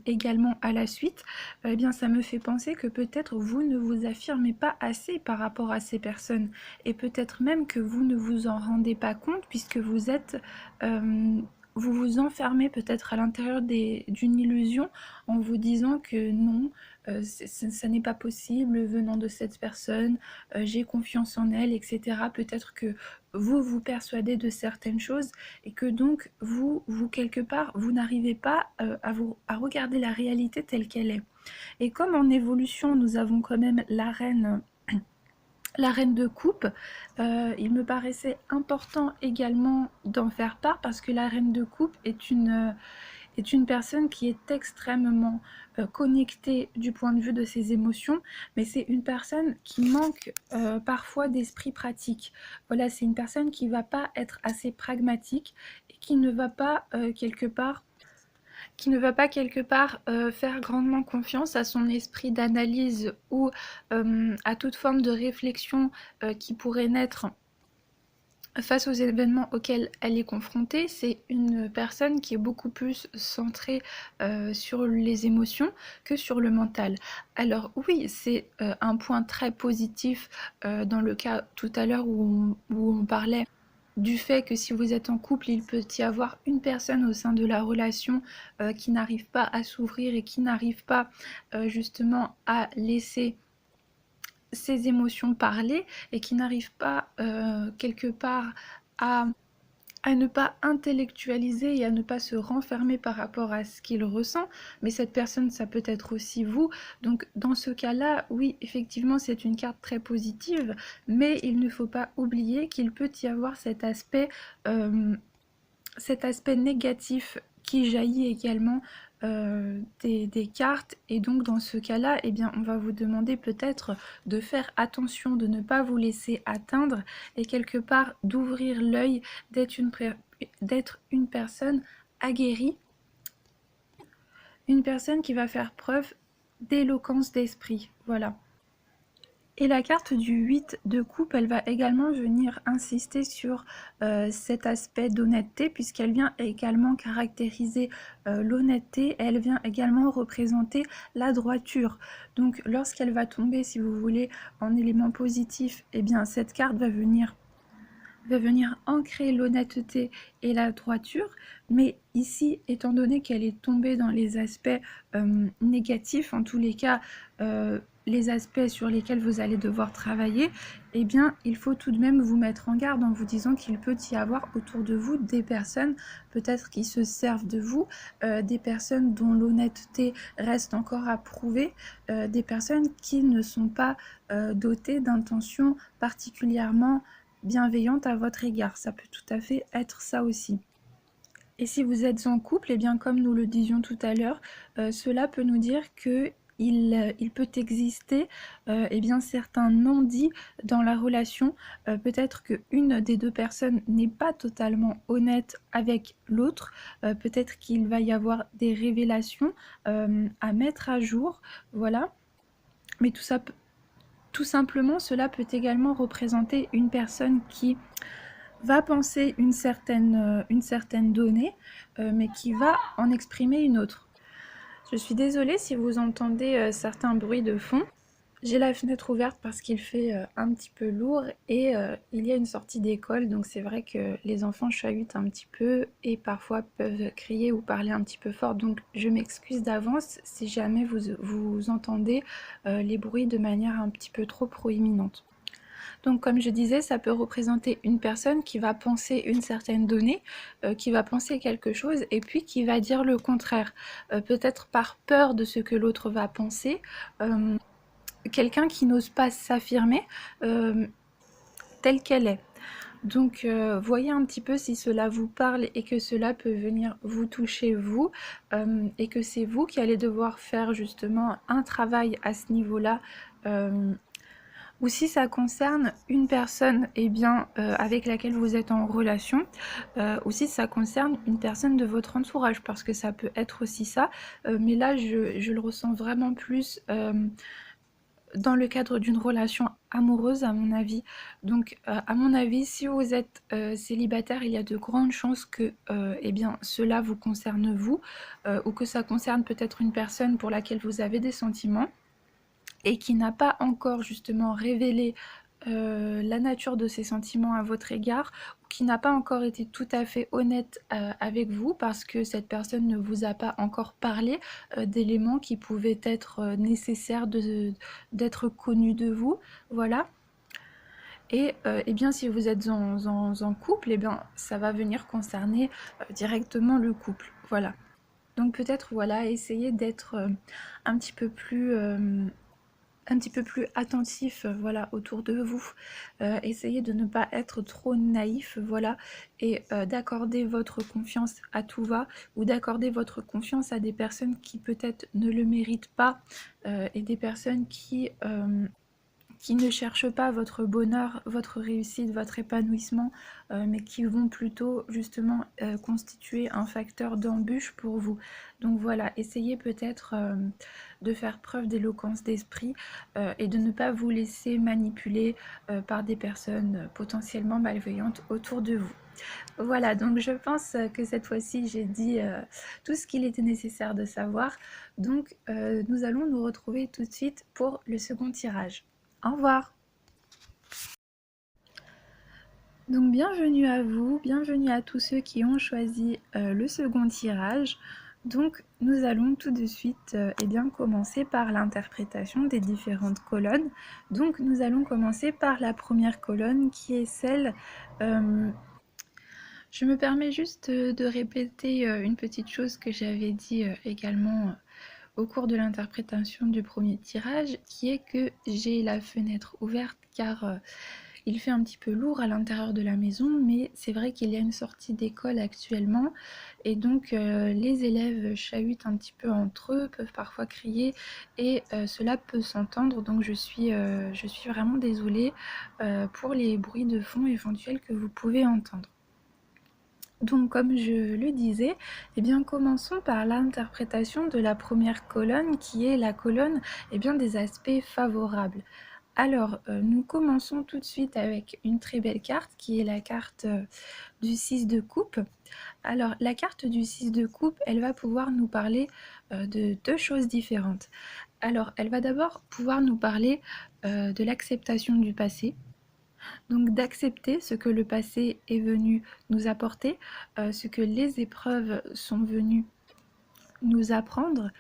également à la suite, eh bien ça me fait penser que peut-être vous ne vous affirmez pas assez par rapport à ces personnes. Et peut-être même que vous ne vous en rendez pas compte puisque vous êtes... vous vous enfermez peut-être à l'intérieur d'une illusion en vous disant que non, ça n'est pas possible venant de cette personne, j'ai confiance en elle, etc. Peut-être que vous vous persuadez de certaines choses et que donc vous quelque part, vous n'arrivez pas à regarder la réalité telle qu'elle est. Et comme en évolution, nous avons quand même la reine de coupe, il me paraissait important également d'en faire part parce que la reine de coupe est une personne qui est extrêmement connectée du point de vue de ses émotions, mais c'est une personne qui manque parfois d'esprit pratique. Voilà, c'est une personne qui ne va pas être assez pragmatique et qui ne va pas quelque part faire grandement confiance à son esprit d'analyse ou à toute forme de réflexion qui pourrait naître face aux événements auxquels elle est confrontée. C'est une personne qui est beaucoup plus centrée sur les émotions que sur le mental. Alors oui, c'est un point très positif dans le cas tout à l'heure où on parlait du fait que si vous êtes en couple, il peut y avoir une personne au sein de la relation qui n'arrive pas à s'ouvrir et qui n'arrive pas justement à laisser ses émotions parler et qui n'arrive pas quelque part à ne pas intellectualiser et à ne pas se renfermer par rapport à ce qu'il ressent, mais cette personne, ça peut être aussi vous. Donc dans ce cas-là, oui, effectivement, c'est une carte très positive, mais il ne faut pas oublier qu'il peut y avoir cet aspect négatif qui jaillit également des cartes, et donc dans ce cas-là, eh bien, on va vous demander peut-être de faire attention, de ne pas vous laisser atteindre et quelque part d'ouvrir l'œil, d'être une personne aguerrie, une personne qui va faire preuve d'éloquence d'esprit. Voilà. Et la carte du 8 de coupe, elle va également venir insister sur cet aspect d'honnêteté, puisqu'elle vient également caractériser l'honnêteté, elle vient également représenter la droiture. Donc lorsqu'elle va tomber, si vous voulez, en élément positif, eh bien cette carte va venir ancrer l'honnêteté et la droiture, mais ici, étant donné qu'elle est tombée dans les aspects négatifs, en tous les cas, les aspects sur lesquels vous allez devoir travailler, eh bien, il faut tout de même vous mettre en garde en vous disant qu'il peut y avoir autour de vous des personnes peut-être qui se servent de vous, des personnes dont l'honnêteté reste encore à prouver, des personnes qui ne sont pas dotées d'intentions particulièrement bienveillante à votre égard. Ça peut tout à fait être ça aussi. Et si vous êtes en couple, eh bien comme nous le disions tout à l'heure, cela peut nous dire que il peut exister eh bien, certains non-dits dans la relation. Peut-être qu'une des deux personnes n'est pas totalement honnête avec l'autre. Peut-être qu'il va y avoir des révélations à mettre à jour. Voilà. Mais tout simplement, cela peut également représenter une personne qui va penser une certaine donnée, mais qui va en exprimer une autre. Je suis désolée si vous entendez certains bruits de fond. J'ai la fenêtre ouverte parce qu'il fait un petit peu lourd et il y a une sortie d'école, donc c'est vrai que les enfants chahutent un petit peu et parfois peuvent crier ou parler un petit peu fort, donc je m'excuse d'avance si jamais vous entendez les bruits de manière un petit peu trop proéminente. Donc comme je disais, ça peut représenter une personne qui va penser une certaine donnée, qui va penser quelque chose et puis qui va dire le contraire, peut-être par peur de ce que l'autre va penser, quelqu'un qui n'ose pas s'affirmer telle qu'elle est. Donc voyez un petit peu si cela vous parle et que cela peut venir vous toucher vous, et que c'est vous qui allez devoir faire justement un travail à ce niveau-là, ou si ça concerne une personne eh bien, avec laquelle vous êtes en relation, ou si ça concerne une personne de votre entourage, parce que ça peut être aussi ça, mais là je le ressens vraiment plus dans le cadre d'une relation amoureuse à mon avis. Donc à mon avis, si vous êtes célibataire, il y a de grandes chances que eh bien, cela vous concerne vous, ou que ça concerne peut-être une personne pour laquelle vous avez des sentiments et qui n'a pas encore justement révélé la nature de ses sentiments à votre égard, ou qui n'a pas encore été tout à fait honnête avec vous parce que cette personne ne vous a pas encore parlé d'éléments qui pouvaient être nécessaires d'être connus de vous, voilà. Et eh bien, si vous êtes en couple, eh bien, ça va venir concerner directement le couple, voilà. Donc peut-être, voilà, essayez d'être un petit peu plus attentif, voilà, autour de vous. Essayez de ne pas être trop naïf, voilà, et d'accorder votre confiance à tout va, ou d'accorder votre confiance à des personnes qui peut-être ne le méritent pas, et des personnes qui ne cherchent pas votre bonheur, votre réussite, votre épanouissement, mais qui vont plutôt justement constituer un facteur d'embûche pour vous. Donc voilà, essayez peut-être de faire preuve d'éloquence d'esprit et de ne pas vous laisser manipuler par des personnes potentiellement malveillantes autour de vous. Voilà, donc je pense que cette fois-ci j'ai dit tout ce qu'il était nécessaire de savoir. Donc nous allons nous retrouver tout de suite pour le second tirage. Au revoir. Donc bienvenue à vous, bienvenue à tous ceux qui ont choisi le second tirage. Donc nous allons tout de suite eh bien, commencer par l'interprétation des différentes colonnes. Donc nous allons commencer par la première colonne qui est celle... je me permets juste de répéter une petite chose que j'avais dit également au cours de l'interprétation du premier tirage, qui est que j'ai la fenêtre ouverte car il fait un petit peu lourd à l'intérieur de la maison, mais c'est vrai qu'il y a une sortie d'école actuellement et donc les élèves chahutent un petit peu entre eux, peuvent parfois crier et cela peut s'entendre, donc je suis vraiment désolée pour les bruits de fond éventuels que vous pouvez entendre. Donc comme je le disais, eh bien, commençons par l'interprétation de la première colonne qui est la colonne eh bien, des aspects favorables. Alors, nous commençons tout de suite avec une très belle carte qui est la carte du 6 de coupe. Alors, la carte du 6 de coupe, elle va pouvoir nous parler de deux choses différentes. Alors, elle va d'abord pouvoir nous parler de l'acceptation du passé. Donc d'accepter ce que le passé est venu nous apporter, ce que les épreuves sont venues nous apprendre.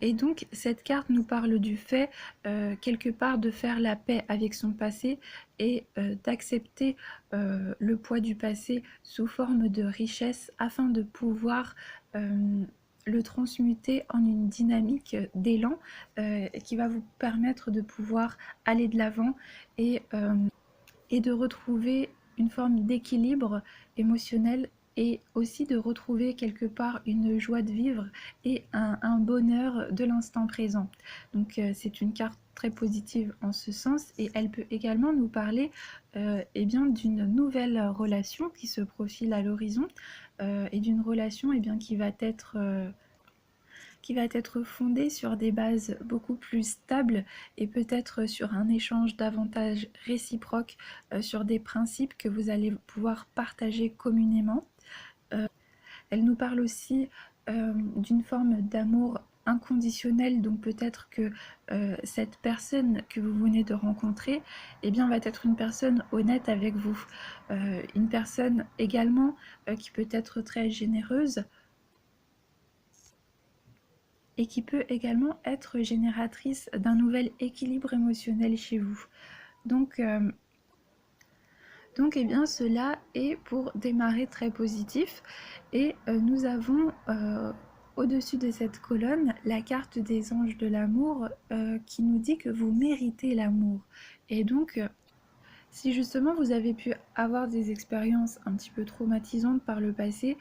Et donc cette carte nous parle du fait quelque part de faire la paix avec son passé et d'accepter le poids du passé sous forme de richesse afin de pouvoir le transmuter en une dynamique d'élan qui va vous permettre de pouvoir aller de l'avant et de retrouver une forme d'équilibre émotionnel et aussi de retrouver quelque part une joie de vivre et un bonheur de l'instant présent. Donc c'est une carte très positive en ce sens et elle peut également nous parler eh bien, d'une nouvelle relation qui se profile à l'horizon et d'une relation eh bien, qui va être fondée sur des bases beaucoup plus stables et peut-être sur un échange davantage réciproque, sur des principes que vous allez pouvoir partager communément. Elle nous parle aussi d'une forme d'amour inconditionnel, donc peut-être que cette personne que vous venez de rencontrer eh bien, va être une personne honnête avec vous, une personne également qui peut être très généreuse, et qui peut également être génératrice d'un nouvel équilibre émotionnel chez vous. Donc eh bien, cela est pour démarrer très positif. Et nous avons au-dessus de cette colonne la carte des anges de l'amour qui nous dit que vous méritez l'amour. Et donc, si justement vous avez pu avoir des expériences un petit peu traumatisantes par le passé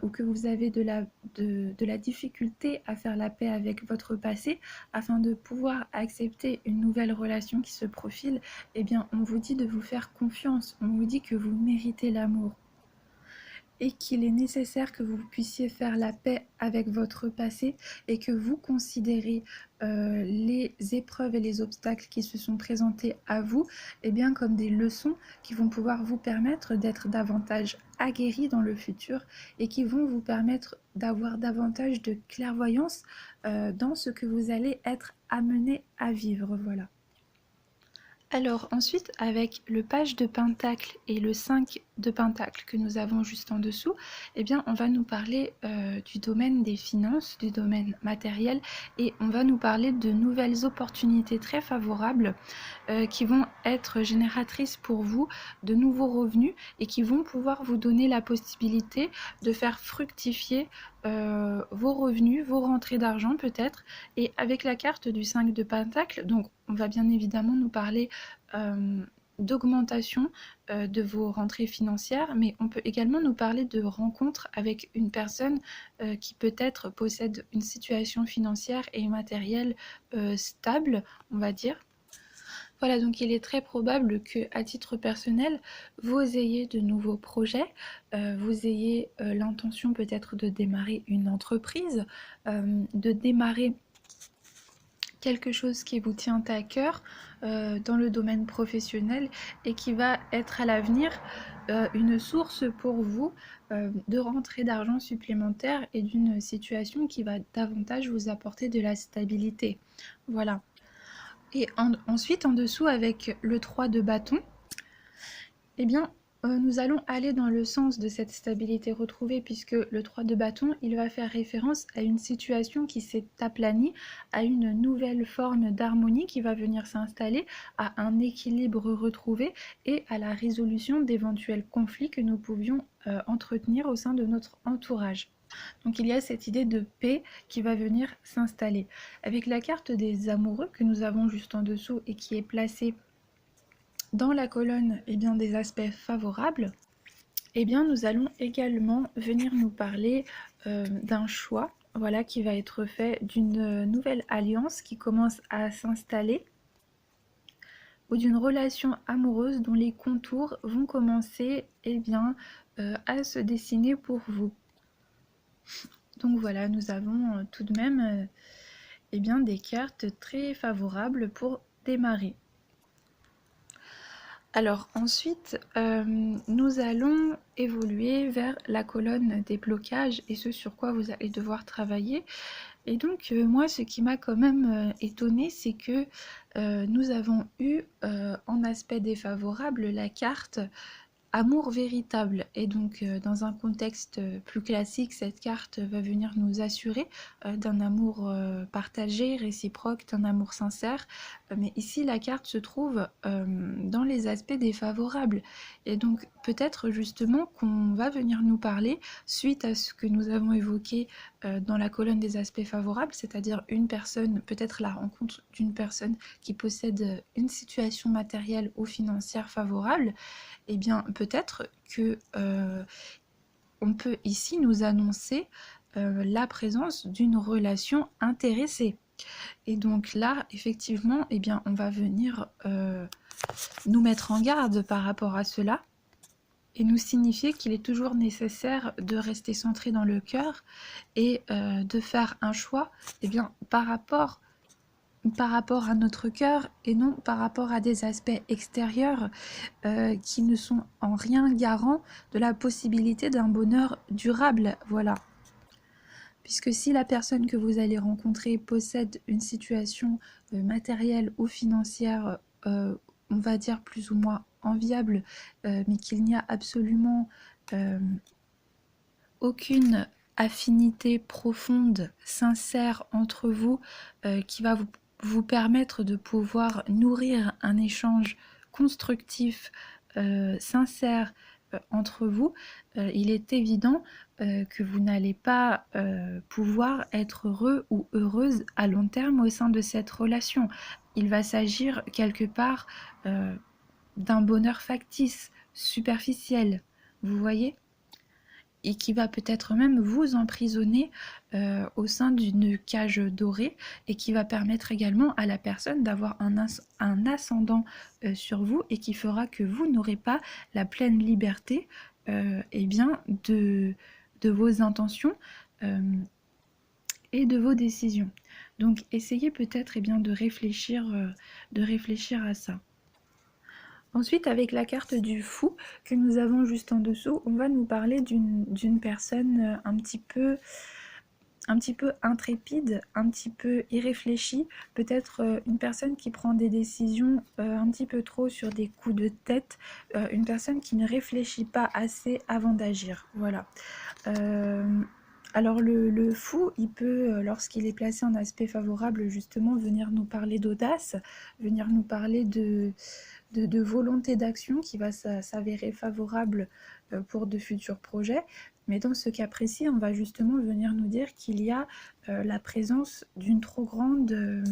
ou que vous avez de la difficulté à faire la paix avec votre passé afin de pouvoir accepter une nouvelle relation qui se profile, eh bien on vous dit de vous faire confiance, on vous dit que vous méritez l'amour. et qu'il est nécessaire que vous puissiez faire la paix avec votre passé et que vous considérez les épreuves et les obstacles qui se sont présentés à vous comme des leçons qui vont pouvoir vous permettre d'être davantage aguerris dans le futur et qui vont vous permettre d'avoir davantage de clairvoyance dans ce que vous allez être amené à vivre. Voilà. Alors ensuite, avec le page de Pentacle et le 5 de Pentacle que nous avons juste en dessous, on va nous parler du domaine des finances, du domaine matériel, et on va nous parler de nouvelles opportunités très favorables qui vont être génératrices pour vous de nouveaux revenus et qui vont pouvoir vous donner la possibilité de faire fructifier vos revenus, vos rentrées d'argent peut-être. Et avec la carte du 5 de Pentacle, donc on va bien évidemment nous parler d'augmentation de vos rentrées financières, mais on peut également nous parler de rencontres avec une personne qui peut-être possède une situation financière et matérielle stable, on va dire. Voilà, donc il est très probable que, à titre personnel, vous ayez de nouveaux projets, vous ayez l'intention peut-être de démarrer une entreprise, de démarrer quelque chose qui vous tient à cœur dans le domaine professionnel et qui va être à l'avenir une source pour vous de rentrée d'argent supplémentaire et d'une situation qui va davantage vous apporter de la stabilité. Voilà. Et ensuite, en dessous, avec le 3 de bâton, nous allons aller dans le sens de cette stabilité retrouvée, puisque le 3 de bâton, il va faire référence à une situation qui s'est aplanie, à une nouvelle forme d'harmonie qui va venir s'installer, à un équilibre retrouvé et à la résolution d'éventuels conflits que nous pouvions entretenir au sein de notre entourage. Donc il y a cette idée de paix qui va venir s'installer. Avec la carte des amoureux que nous avons juste en dessous et qui est placée dans la colonne des aspects favorables, nous allons également venir nous parler d'un choix, voilà, qui va être fait, d'une nouvelle alliance qui commence à s'installer ou d'une relation amoureuse dont les contours vont commencer à se dessiner pour vous. Donc voilà, nous avons tout de même des cartes très favorables pour démarrer. Alors ensuite, nous allons évoluer vers la colonne des blocages et ce sur quoi vous allez devoir travailler. Et donc moi, ce qui m'a quand même étonnée, c'est que nous avons eu en aspect défavorable la carte amour véritable. Et donc dans un contexte plus classique, cette carte va venir nous assurer d'un amour partagé, réciproque, d'un amour sincère. Mais ici, la carte se trouve dans les aspects défavorables. Et donc peut-être justement qu'on va venir nous parler, suite à ce que nous avons évoqué dans la colonne des aspects favorables, c'est-à-dire une personne, peut-être la rencontre d'une personne qui possède une situation matérielle ou financière favorable. Peut-être que on peut ici nous annoncer la présence d'une relation intéressée. Et donc là, effectivement, on va venir nous mettre en garde par rapport à cela et nous signifier qu'il est toujours nécessaire de rester centré dans le cœur et de faire un choix par rapport à notre cœur et non par rapport à des aspects extérieurs qui ne sont en rien garants de la possibilité d'un bonheur durable. Voilà. Puisque si la personne que vous allez rencontrer possède une situation matérielle ou financière, on va dire plus ou moins enviable, mais qu'il n'y a absolument aucune affinité profonde, sincère entre vous qui va vous permettre de pouvoir nourrir un échange constructif, sincère entre vous, il est évident que vous n'allez pas pouvoir être heureux ou heureuse à long terme au sein de cette relation. Il va s'agir quelque part d'un bonheur factice, superficiel, vous voyez ? Et qui va peut-être même vous emprisonner au sein d'une cage dorée et qui va permettre également à la personne d'avoir un ascendant sur vous et qui fera que vous n'aurez pas la pleine liberté eh bien, de vos intentions et de vos décisions. Donc essayez peut-être de réfléchir à ça. Ensuite, avec la carte du fou que nous avons juste en dessous, on va nous parler d'une personne un petit peu intrépide, un petit peu irréfléchie, peut-être une personne qui prend des décisions un petit peu trop sur des coups de tête, une personne qui ne réfléchit pas assez avant d'agir. Voilà. Alors le fou, il peut, lorsqu'il est placé en aspect favorable, justement, venir nous parler d'audace, venir nous parler de volonté d'action qui va s'avérer favorable pour de futurs projets. Mais dans ce cas précis, on va justement venir nous dire qu'il y a la présence d'une trop grande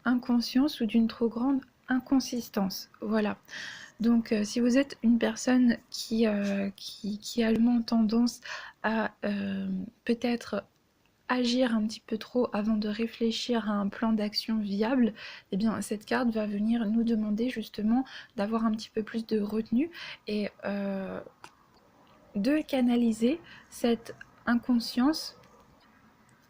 inconscience ou d'une trop grande inconsistance. Voilà. Donc si vous êtes une personne qui a tendance à peut-être agir un petit peu trop avant de réfléchir à un plan d'action viable, eh bien cette carte va venir nous demander justement d'avoir un petit peu plus de retenue et de canaliser cette inconscience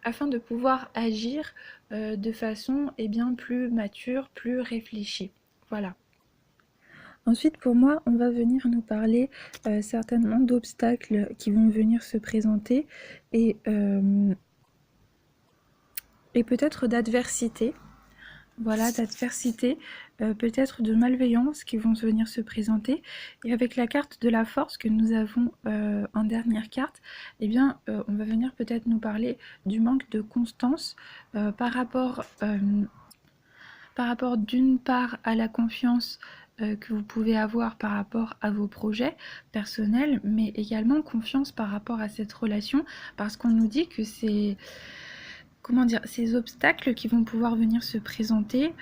afin de pouvoir agir de façon plus mature, plus réfléchie. Voilà. Ensuite, pour moi, on va venir nous parler certainement d'obstacles qui vont venir se présenter et peut-être d'adversité. Voilà, d'adversité, peut-être de malveillance qui vont venir se présenter. Et avec la carte de la force que nous avons en dernière carte, eh bien, on va venir peut-être nous parler du manque de constance par rapport d'une part à la confiance que vous pouvez avoir par rapport à vos projets personnels, mais également confiance par rapport à cette relation, parce qu'on nous dit que c'est... ces obstacles qui vont pouvoir venir se présenter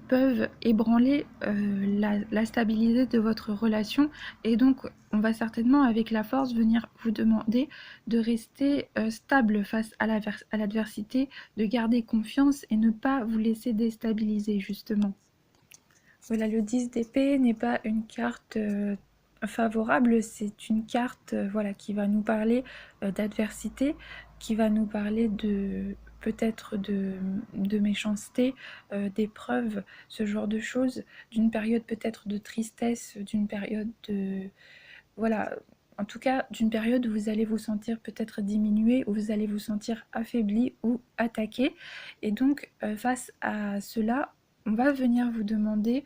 peuvent ébranler la stabilité de votre relation, et donc on va certainement avec la force venir vous demander de rester stable face à l'adversité, de garder confiance et ne pas vous laisser déstabiliser justement. Voilà, le 10 d'épée n'est pas une carte favorable, c'est une carte voilà, qui va nous parler d'adversité, qui va nous parler de peut-être de méchanceté, d'épreuves, ce genre de choses, d'une période peut-être de tristesse, d'une période de... Voilà, en tout cas d'une période où vous allez vous sentir peut-être diminué, où vous allez vous sentir affaibli ou attaqué. Et donc face à cela, on va venir vous demander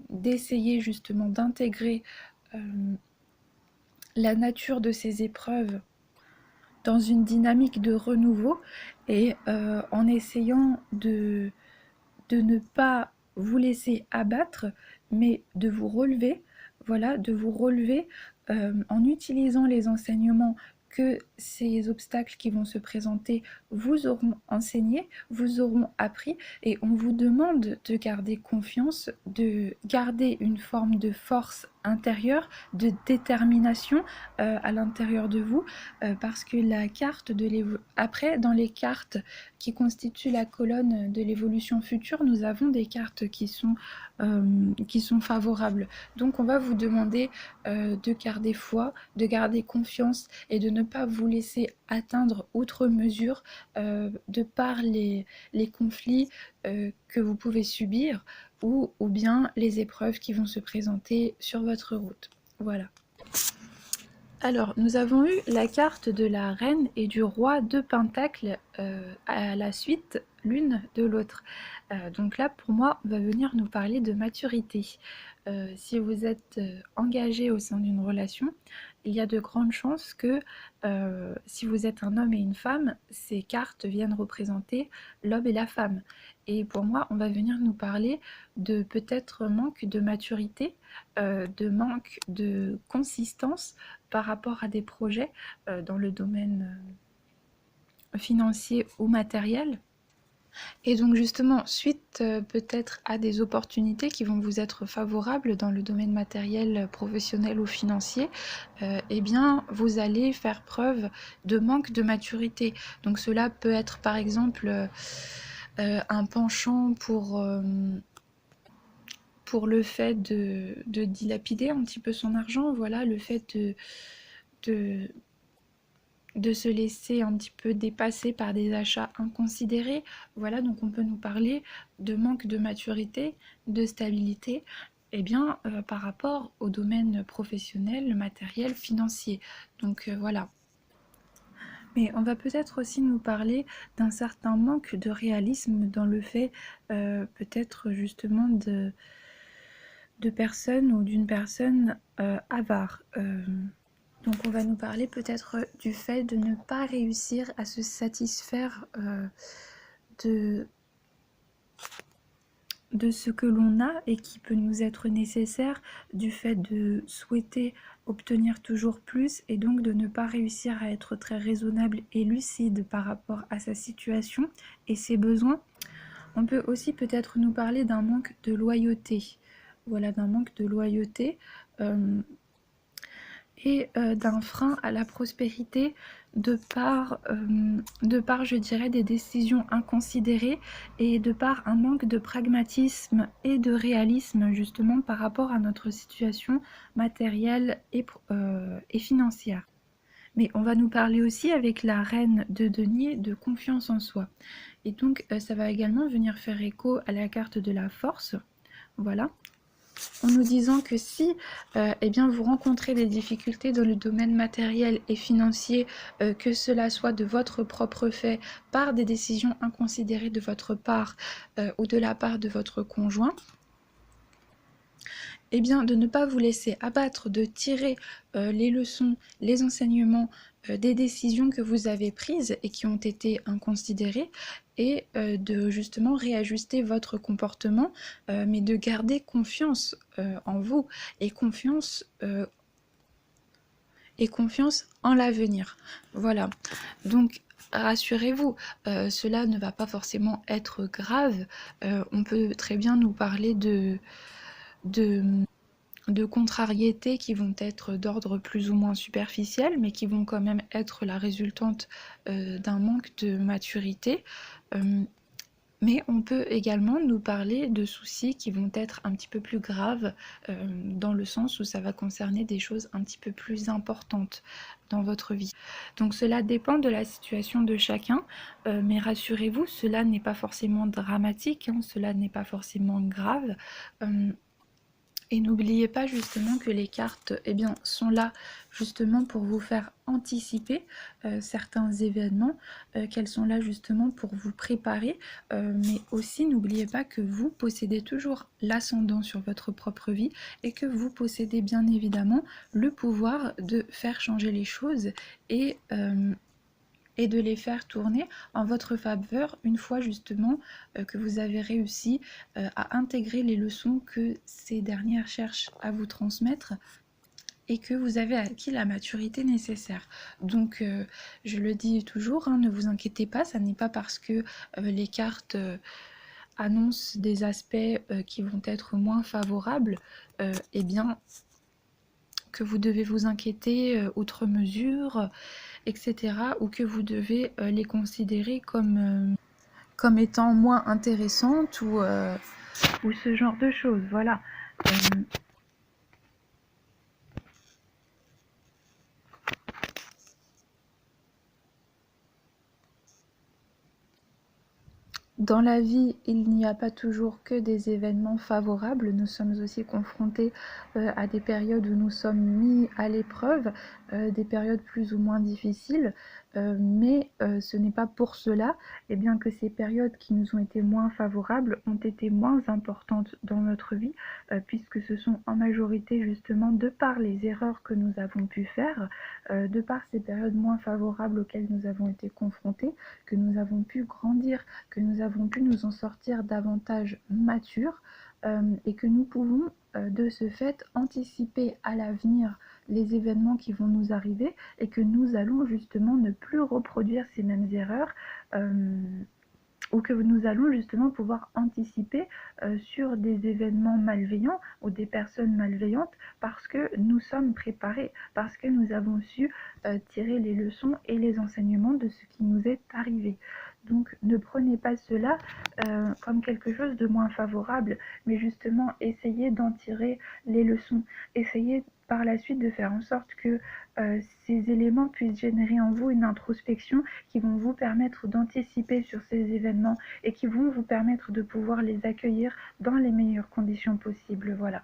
d'essayer justement d'intégrer la nature de ces épreuves dans une dynamique de renouveau et en essayant de ne pas vous laisser abattre, mais de vous relever, voilà, de vous relever en utilisant les enseignements que ces obstacles qui vont se présenter vous auront enseigné, vous auront appris, et on vous demande de garder confiance, de garder une forme de force intérieure, de détermination à l'intérieur de vous, parce que la carte de après, dans les cartes qui constituent la colonne de l'évolution future, nous avons des cartes qui sont favorables. Donc on va vous demander de garder foi, de garder confiance et de ne pas vous laisser atteindre outre mesure de par les conflits que vous pouvez subir ou bien les épreuves qui vont se présenter sur votre route. Voilà. Alors, nous avons eu la carte de la reine et du roi de Pentacle à la suite l'une de l'autre. Donc là, pour moi, on va venir nous parler de maturité. Si vous êtes engagé au sein d'une relation, il y a de grandes chances que si vous êtes un homme et une femme, ces cartes viennent représenter l'homme et la femme. Et pour moi, on va venir nous parler de peut-être manque de maturité, de manque de consistance par rapport à des projets dans le domaine financier ou matériel. Et donc justement, suite peut-être à des opportunités qui vont vous être favorables dans le domaine matériel, professionnel ou financier, eh bien vous allez faire preuve de manque de maturité. Donc cela peut être par exemple un penchant pour le fait de dilapider un petit peu son argent, voilà, le fait de, de se laisser un petit peu dépasser par des achats inconsidérés. Voilà, donc on peut nous parler de manque de maturité, de stabilité, eh bien, par rapport au domaine professionnel, matériel, financier. Donc voilà. Mais on va peut-être aussi nous parler d'un certain manque de réalisme dans le fait peut-être justement de personnes ou d'une personne avare. Donc on va nous parler peut-être du fait de ne pas réussir à se satisfaire de, de ce que l'on a et qui peut nous être nécessaire, du fait de souhaiter obtenir toujours plus et donc de ne pas réussir à être très raisonnable et lucide par rapport à sa situation et ses besoins. On peut aussi peut-être nous parler d'un manque de loyauté. Voilà, d'un manque de loyauté. Et d'un frein à la prospérité de par, je dirais, des décisions inconsidérées et de par un manque de pragmatisme et de réalisme justement par rapport à notre situation matérielle et financière. Mais on va nous parler aussi avec la reine de denier de confiance en soi. Et donc ça va également venir faire écho à la carte de la force. Voilà, en nous disant que si eh bien, vous rencontrez des difficultés dans le domaine matériel et financier, que cela soit de votre propre fait, par des décisions inconsidérées de votre part ou de la part de votre conjoint, eh bien, de ne pas vous laisser abattre, de tirer les leçons, les enseignements des décisions que vous avez prises et qui ont été inconsidérées et de justement réajuster votre comportement, mais de garder confiance en vous et confiance en l'avenir. Voilà. Donc, rassurez-vous, cela ne va pas forcément être grave. On peut très bien nous parler de contrariétés qui vont être d'ordre plus ou moins superficiel, mais qui vont quand même être la résultante d'un manque de maturité. Mais on peut également nous parler de soucis qui vont être un petit peu plus graves, dans le sens où ça va concerner des choses un petit peu plus importantes dans votre vie. Donc cela dépend de la situation de chacun, mais rassurez-vous, cela n'est pas forcément dramatique, hein, cela n'est pas forcément grave. Et n'oubliez pas justement que les cartes eh bien, sont là justement pour vous faire anticiper certains événements, qu'elles sont là justement pour vous préparer, mais aussi n'oubliez pas que vous possédez toujours l'ascendant sur votre propre vie et que vous possédez bien évidemment le pouvoir de faire changer les choses et de les faire tourner en votre faveur une fois justement que vous avez réussi à intégrer les leçons que ces dernières cherchent à vous transmettre et que vous avez acquis la maturité nécessaire. Donc je le dis toujours, hein, ne vous inquiétez pas, ça n'est pas parce que les cartes annoncent des aspects qui vont être moins favorables, eh bien que vous devez vous inquiéter outre mesure, etc. ou que vous devez les considérer comme étant moins intéressantes ou ce genre de choses. Voilà. Dans la vie, il n'y a pas toujours que des événements favorables. Nous sommes aussi confrontés à des périodes où nous sommes mis à l'épreuve, des périodes plus ou moins difficiles, mais ce n'est pas pour cela eh bien, que ces périodes qui nous ont été moins favorables ont été moins importantes dans notre vie, puisque ce sont en majorité justement de par les erreurs que nous avons pu faire, de par ces périodes moins favorables auxquelles nous avons été confrontés, que nous avons pu grandir, que nous avons pu nous en sortir davantage matures et que nous pouvons de ce fait anticiper à l'avenir les événements qui vont nous arriver et que nous allons justement ne plus reproduire ces mêmes erreurs ou que nous allons justement pouvoir anticiper sur des événements malveillants ou des personnes malveillantes parce que nous sommes préparés, parce que nous avons su tirer les leçons et les enseignements de ce qui nous est arrivé. Donc ne prenez pas cela comme quelque chose de moins favorable, mais justement essayez d'en tirer les leçons. Essayez par la suite de faire en sorte que ces éléments puissent générer en vous une introspection qui vont vous permettre d'anticiper sur ces événements et qui vont vous permettre de pouvoir les accueillir dans les meilleures conditions possibles. Voilà.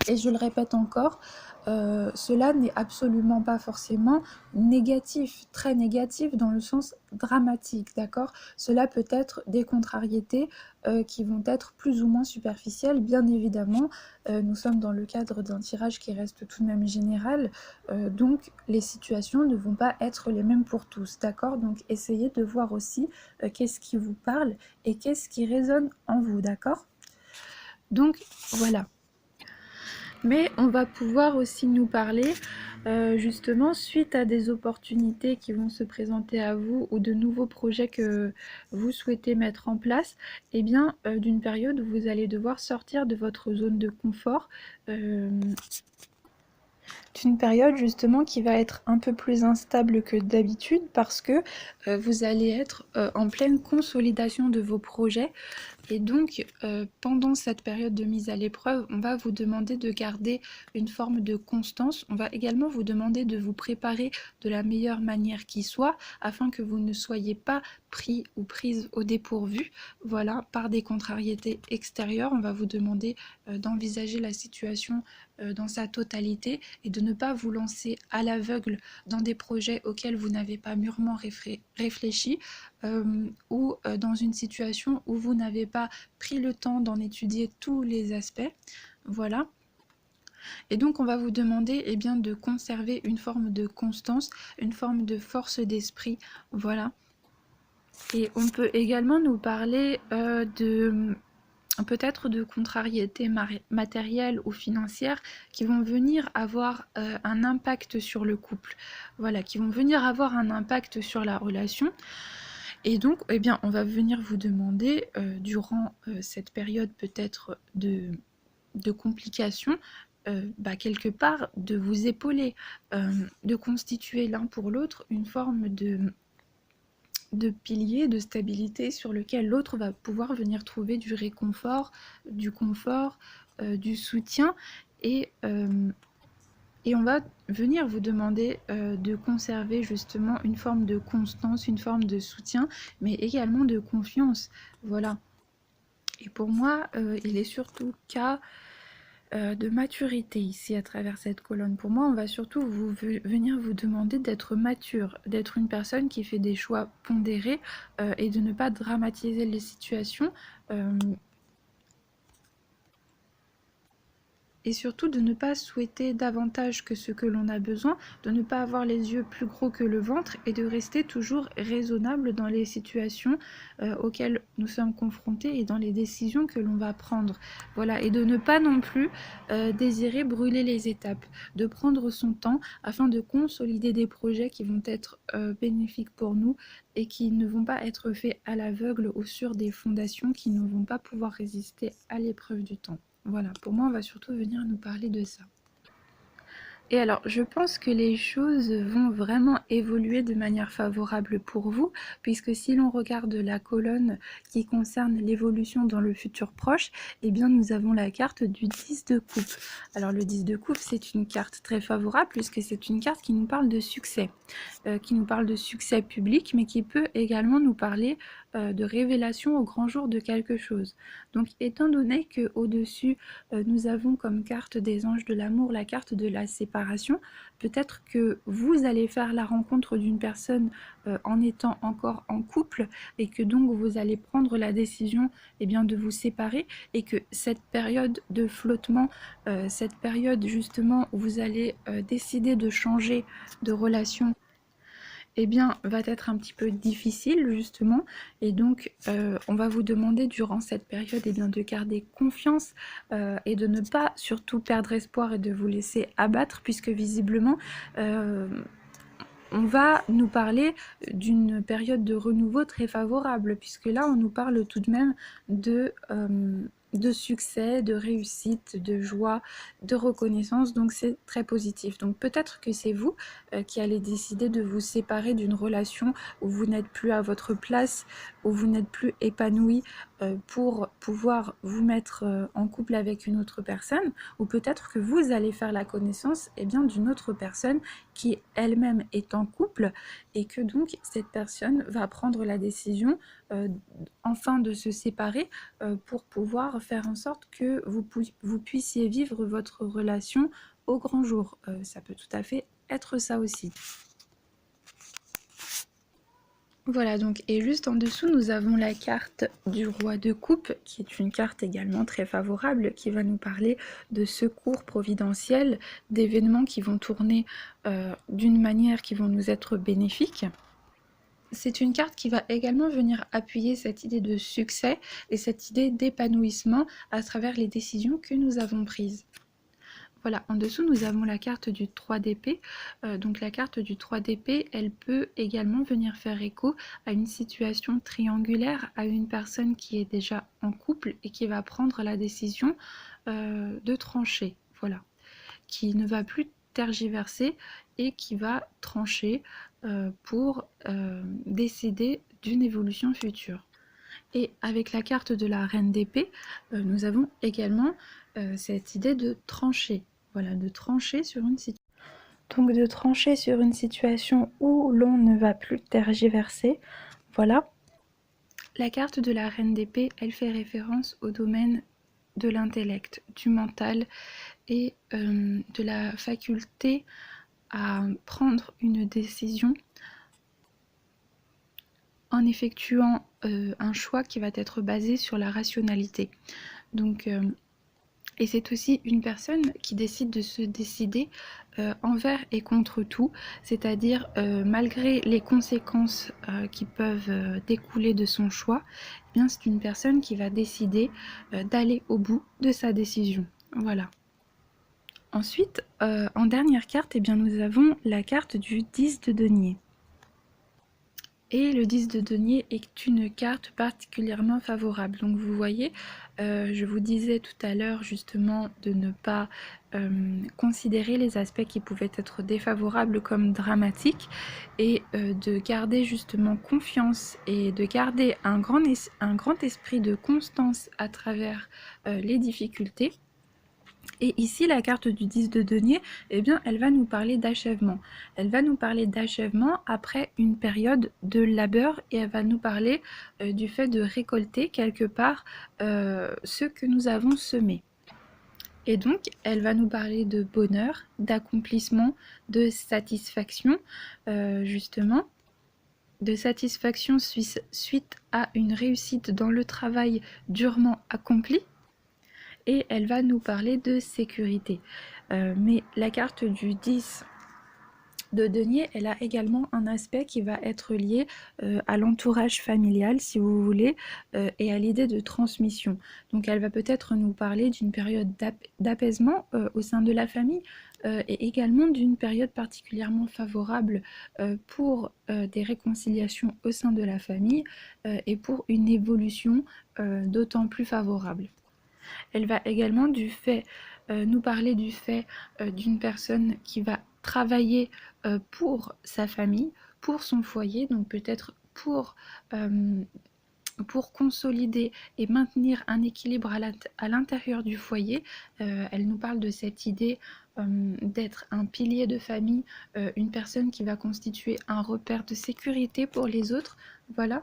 Et je le répète encore, cela n'est absolument pas forcément négatif, très négatif dans le sens dramatique, d'accord? Cela peut être des contrariétés qui vont être plus ou moins superficielles, bien évidemment. Nous sommes dans le cadre d'un tirage qui reste tout de même général, donc les situations ne vont pas être les mêmes pour tous, d'accord? Donc essayez de voir aussi qu'est-ce qui vous parle et qu'est-ce qui résonne en vous, d'accord? Donc voilà. Mais on va pouvoir aussi nous parler justement suite à des opportunités qui vont se présenter à vous ou de nouveaux projets que vous souhaitez mettre en place, et bien d'une période où vous allez devoir sortir de votre zone de confort, d'une période justement qui va être un peu plus instable que d'habitude parce que vous allez être en pleine consolidation de vos projets. Et donc, pendant cette période de mise à l'épreuve, on va vous demander de garder une forme de constance. On va également vous demander de vous préparer de la meilleure manière qui soit, afin que vous ne soyez pas pris ou prise au dépourvu, voilà, par des contrariétés extérieures. On va vous demander d'envisager la situation dans sa totalité et de ne pas vous lancer à l'aveugle dans des projets auxquels vous n'avez pas mûrement réfléchi, ou dans une situation où vous n'avez pas pris le temps d'en étudier tous les aspects. Voilà. Et donc on va vous demander eh bien, de conserver une forme de constance, une forme de force d'esprit. Voilà. Et on peut également nous parler peut-être de contrariétés matérielles ou financières qui vont venir avoir un impact sur le couple, voilà, qui vont venir avoir un impact sur la relation. Et donc, eh bien, on va venir vous demander, durant cette période peut-être de complications, quelque part, de vous épauler, de constituer l'un pour l'autre une forme de pilier, de stabilité sur lequel l'autre va pouvoir venir trouver du réconfort, du confort, du soutien, et on va venir vous demander de conserver justement une forme de constance, une forme de soutien, mais également de confiance. Voilà. Et pour moi, il est surtout cas de maturité ici à travers cette colonne. Pour moi, on va surtout venir vous demander d'être mature, d'être une personne qui fait des choix pondérés et de ne pas dramatiser les situations. Et surtout de ne pas souhaiter davantage que ce que l'on a besoin, de ne pas avoir les yeux plus gros que le ventre et de rester toujours raisonnable dans les situations auxquelles nous sommes confrontés et dans les décisions que l'on va prendre. Voilà, et de ne pas non plus désirer brûler les étapes, de prendre son temps afin de consolider des projets qui vont être bénéfiques pour nous et qui ne vont pas être faits à l'aveugle ou sur des fondations qui ne vont pas pouvoir résister à l'épreuve du temps. Voilà, pour moi, on va surtout venir nous parler de ça. Et alors, je pense que les choses vont vraiment évoluer de manière favorable pour vous, puisque si l'on regarde la colonne qui concerne l'évolution dans le futur proche, eh bien nous avons la carte du 10 de coupe. Alors le 10 de coupe, c'est une carte très favorable, puisque c'est une carte qui nous parle de succès, public, mais qui peut également nous parler de révélation au grand jour de quelque chose. Donc étant donné qu'au-dessus, nous avons comme carte des anges de l'amour la carte de la séparation, peut-être que vous allez faire la rencontre d'une personne en étant encore en couple et que donc vous allez prendre la décision de vous séparer, et que cette période de flottement, cette période justement où vous allez décider de changer de relation, va être un petit peu difficile justement, et donc on va vous demander durant cette période de garder confiance et de ne pas surtout perdre espoir et de vous laisser abattre, puisque visiblement on va nous parler d'une période de renouveau très favorable, puisque là on nous parle tout de même de succès, de réussite, de joie, de reconnaissance, donc c'est très positif. Donc peut-être que c'est vous qui allez décider de vous séparer d'une relation où vous n'êtes plus à votre place, où vous n'êtes plus épanoui pour pouvoir vous mettre en couple avec une autre personne, ou peut-être que vous allez faire la connaissance d'une autre personne qui elle-même est en couple et que donc cette personne va prendre la décision enfin de se séparer pour pouvoir faire en sorte que vous puissiez vivre votre relation au grand jour. Ça peut tout à fait être ça aussi. Voilà donc, et juste en dessous nous avons la carte du roi de coupe, qui est une carte également très favorable, qui va nous parler de secours providentiels, d'événements qui vont tourner d'une manière qui vont nous être bénéfiques. C'est une carte qui va également venir appuyer cette idée de succès et cette idée d'épanouissement à travers les décisions que nous avons prises. Voilà, en dessous nous avons la carte du 3 d'épée. Donc la carte du 3 d'épée, elle peut également venir faire écho à une situation triangulaire, à une personne qui est déjà en couple et qui va prendre la décision de trancher, voilà, qui ne va plus tergiverser et qui va trancher pour décider d'une évolution future. Et avec la carte de la reine d'épée, nous avons également cette idée de trancher. Voilà, de trancher sur une situation. Donc de trancher sur une situation où l'on ne va plus tergiverser. Voilà. La carte de la reine d'épée, elle fait référence au domaine de l'intellect, du mental et de la faculté à prendre une décision en effectuant un choix qui va être basé sur la rationalité. Donc, et c'est aussi une personne qui décide de se décider envers et contre tout, c'est-à-dire malgré les conséquences qui peuvent découler de son choix, eh bien c'est une personne qui va décider d'aller au bout de sa décision. Voilà. Ensuite, en dernière carte, eh bien, nous avons la carte du 10 de denier. Et le 10 de denier est une carte particulièrement favorable. Donc vous voyez, je vous disais tout à l'heure justement de ne pas considérer les aspects qui pouvaient être défavorables comme dramatiques et de garder justement confiance et de garder un grand esprit de constance à travers les difficultés. Et ici, la carte du 10 de denier, eh bien, elle va nous parler d'achèvement. Elle va nous parler d'achèvement après une période de labeur et elle va nous parler du fait de récolter quelque part ce que nous avons semé. Et donc, elle va nous parler de bonheur, d'accomplissement, de satisfaction, justement. De satisfaction suite à une réussite dans le travail durement accompli. Et elle va nous parler de sécurité. Mais la carte du 10 de denier, elle a également un aspect qui va être lié à l'entourage familial, si vous voulez, et à l'idée de transmission. Donc elle va peut-être nous parler d'une période d'apaisement au sein de la famille, et également d'une période particulièrement favorable pour des réconciliations au sein de la famille et pour une évolution d'autant plus favorable. Elle va également nous parler du fait d'une personne qui va travailler pour sa famille, pour son foyer, donc peut-être pour consolider et maintenir un équilibre à l'intérieur du foyer. Elle nous parle de cette idée d'être un pilier de famille, une personne qui va constituer un repère de sécurité pour les autres. Voilà.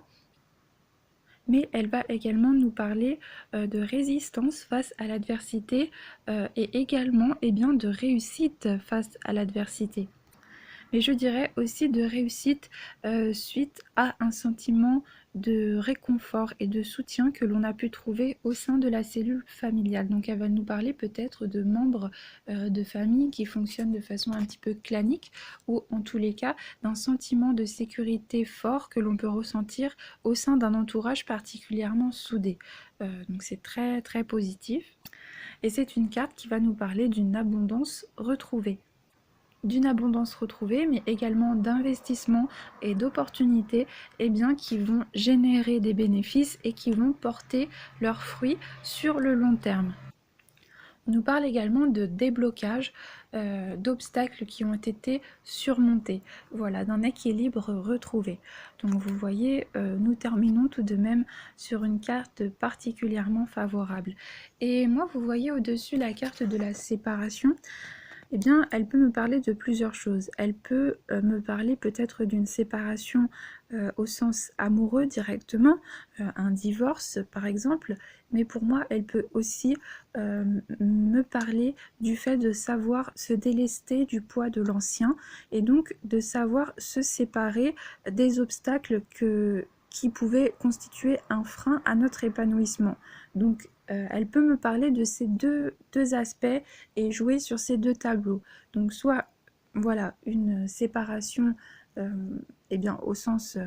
Mais elle va également nous parler de résistance face à l'adversité et également de réussite face à l'adversité. Mais je dirais aussi de réussite suite à un sentiment de réconfort et de soutien que l'on a pu trouver au sein de la cellule familiale. Donc elle va nous parler peut-être de membres de famille qui fonctionnent de façon un petit peu clanique, ou en tous les cas d'un sentiment de sécurité fort que l'on peut ressentir au sein d'un entourage particulièrement soudé. Donc c'est très très positif. Et c'est une carte qui va nous parler d'une abondance retrouvée. d'une abondance retrouvée, mais également d'investissements et d'opportunités qui vont générer des bénéfices et qui vont porter leurs fruits sur le long terme. On nous parle également de déblocage, d'obstacles qui ont été surmontés, voilà, d'un équilibre retrouvé. Donc vous voyez, nous terminons tout de même sur une carte particulièrement favorable. Et moi, vous voyez au-dessus la carte de la séparation. Elle peut me parler de plusieurs choses. Elle peut me parler peut-être d'une séparation au sens amoureux directement, un divorce par exemple, mais pour moi, elle peut aussi me parler du fait de savoir se délester du poids de l'ancien et donc de savoir se séparer des obstacles qui pouvaient constituer un frein à notre épanouissement. Donc, elle peut me parler de ces deux aspects et jouer sur ces deux tableaux. Donc, soit, voilà, une séparation au sens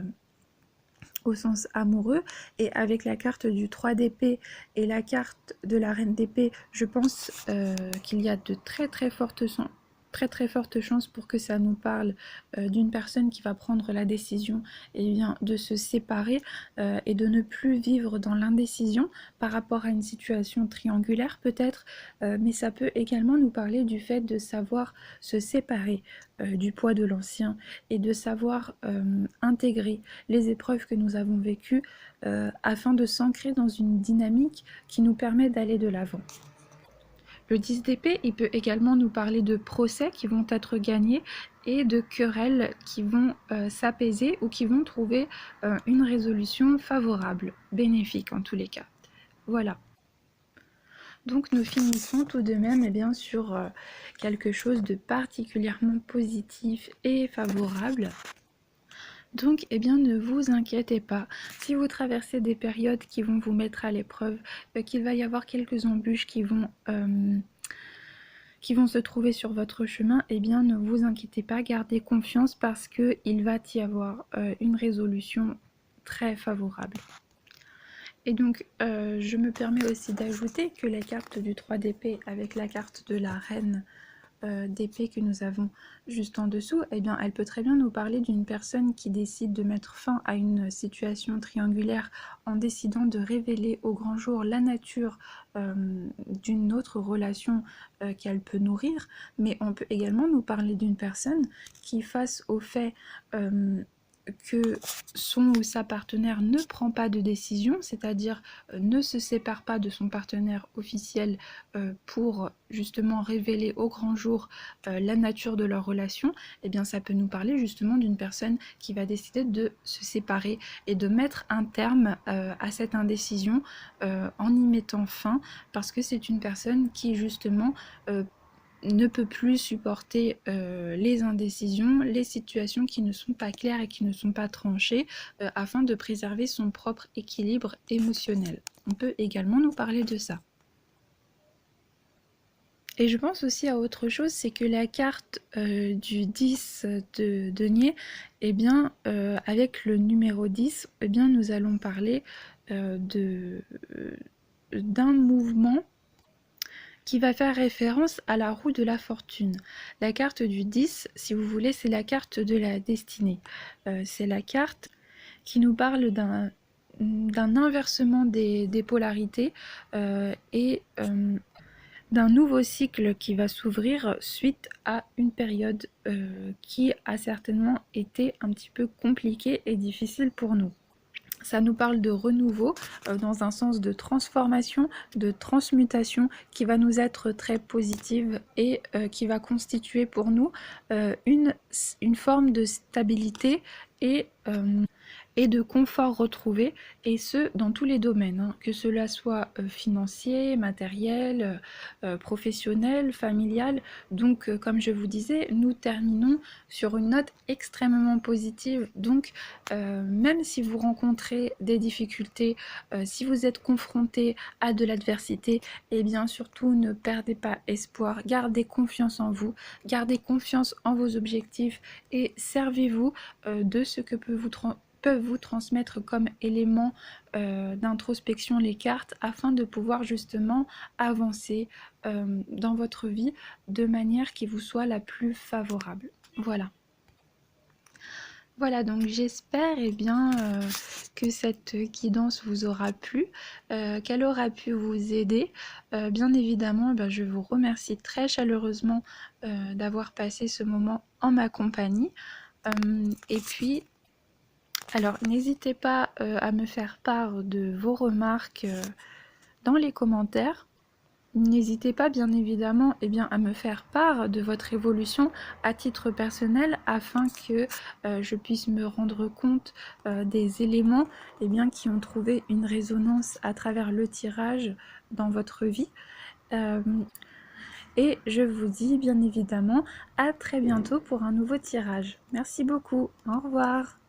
amoureux, et avec la carte du 3 d'épée et la carte de la reine d'épée, je pense qu'il y a de très fortes chances pour que ça nous parle d'une personne qui va prendre la décision de se séparer et de ne plus vivre dans l'indécision par rapport à une situation triangulaire peut-être, mais ça peut également nous parler du fait de savoir se séparer du poids de l'ancien et de savoir intégrer les épreuves que nous avons vécues afin de s'ancrer dans une dynamique qui nous permet d'aller de l'avant. Le 10 d'épée, il peut également nous parler de procès qui vont être gagnés et de querelles qui vont s'apaiser ou qui vont trouver une résolution favorable, bénéfique en tous les cas. Voilà. Donc nous finissons tout de même sur quelque chose de particulièrement positif et favorable. Donc, ne vous inquiétez pas. Si vous traversez des périodes qui vont vous mettre à l'épreuve, qu'il va y avoir quelques embûches qui vont se trouver sur votre chemin, ne vous inquiétez pas, gardez confiance parce qu'il va y avoir une résolution très favorable. Et donc, je me permets aussi d'ajouter que la carte du 3 d'épée avec la carte de la reine d'épée que nous avons juste en dessous, elle peut très bien nous parler d'une personne qui décide de mettre fin à une situation triangulaire en décidant de révéler au grand jour la nature d'une autre relation qu'elle peut nourrir, mais on peut également nous parler d'une personne qui, face au fait que son ou sa partenaire ne prend pas de décision, c'est-à-dire ne se sépare pas de son partenaire officiel pour justement révéler au grand jour la nature de leur relation, ça peut nous parler justement d'une personne qui va décider de se séparer et de mettre un terme à cette indécision en y mettant fin, parce que c'est une personne qui justement ne peut plus supporter les indécisions, les situations qui ne sont pas claires et qui ne sont pas tranchées, afin de préserver son propre équilibre émotionnel. On peut également nous parler de ça. Et je pense aussi à autre chose, c'est que la carte du 10 de denier, avec le numéro 10, nous allons parler d'un mouvement qui va faire référence à la roue de la fortune. La carte du 10, si vous voulez, c'est la carte de la destinée. C'est la carte qui nous parle d'un inversement des polarités et d'un nouveau cycle qui va s'ouvrir suite à une période qui a certainement été un petit peu compliquée et difficile pour nous. Ça nous parle de renouveau dans un sens de transformation, de transmutation qui va nous être très positive et qui va constituer pour nous une forme de stabilité et de confort retrouvé, et ce dans tous les domaines, que cela soit financier, matériel, professionnel, familial. Donc comme je vous disais, nous terminons sur une note extrêmement positive. Donc même si vous rencontrez des difficultés, si vous êtes confronté à de l'adversité, surtout ne perdez pas espoir, gardez confiance en vous, gardez confiance en vos objectifs et servez-vous de ce que peut peuvent vous transmettre comme élément d'introspection les cartes afin de pouvoir justement avancer dans votre vie de manière qui vous soit la plus favorable. Voilà. Voilà, donc j'espère bien que cette guidance vous aura plu, qu'elle aura pu vous aider. Bien évidemment, je vous remercie très chaleureusement d'avoir passé ce moment en ma compagnie. Et puis, alors n'hésitez pas à me faire part de vos remarques dans les commentaires. N'hésitez pas bien évidemment à me faire part de votre évolution à titre personnel afin que je puisse me rendre compte des éléments qui ont trouvé une résonance à travers le tirage dans votre vie. Et je vous dis bien évidemment à très bientôt pour un nouveau tirage. Merci beaucoup, au revoir.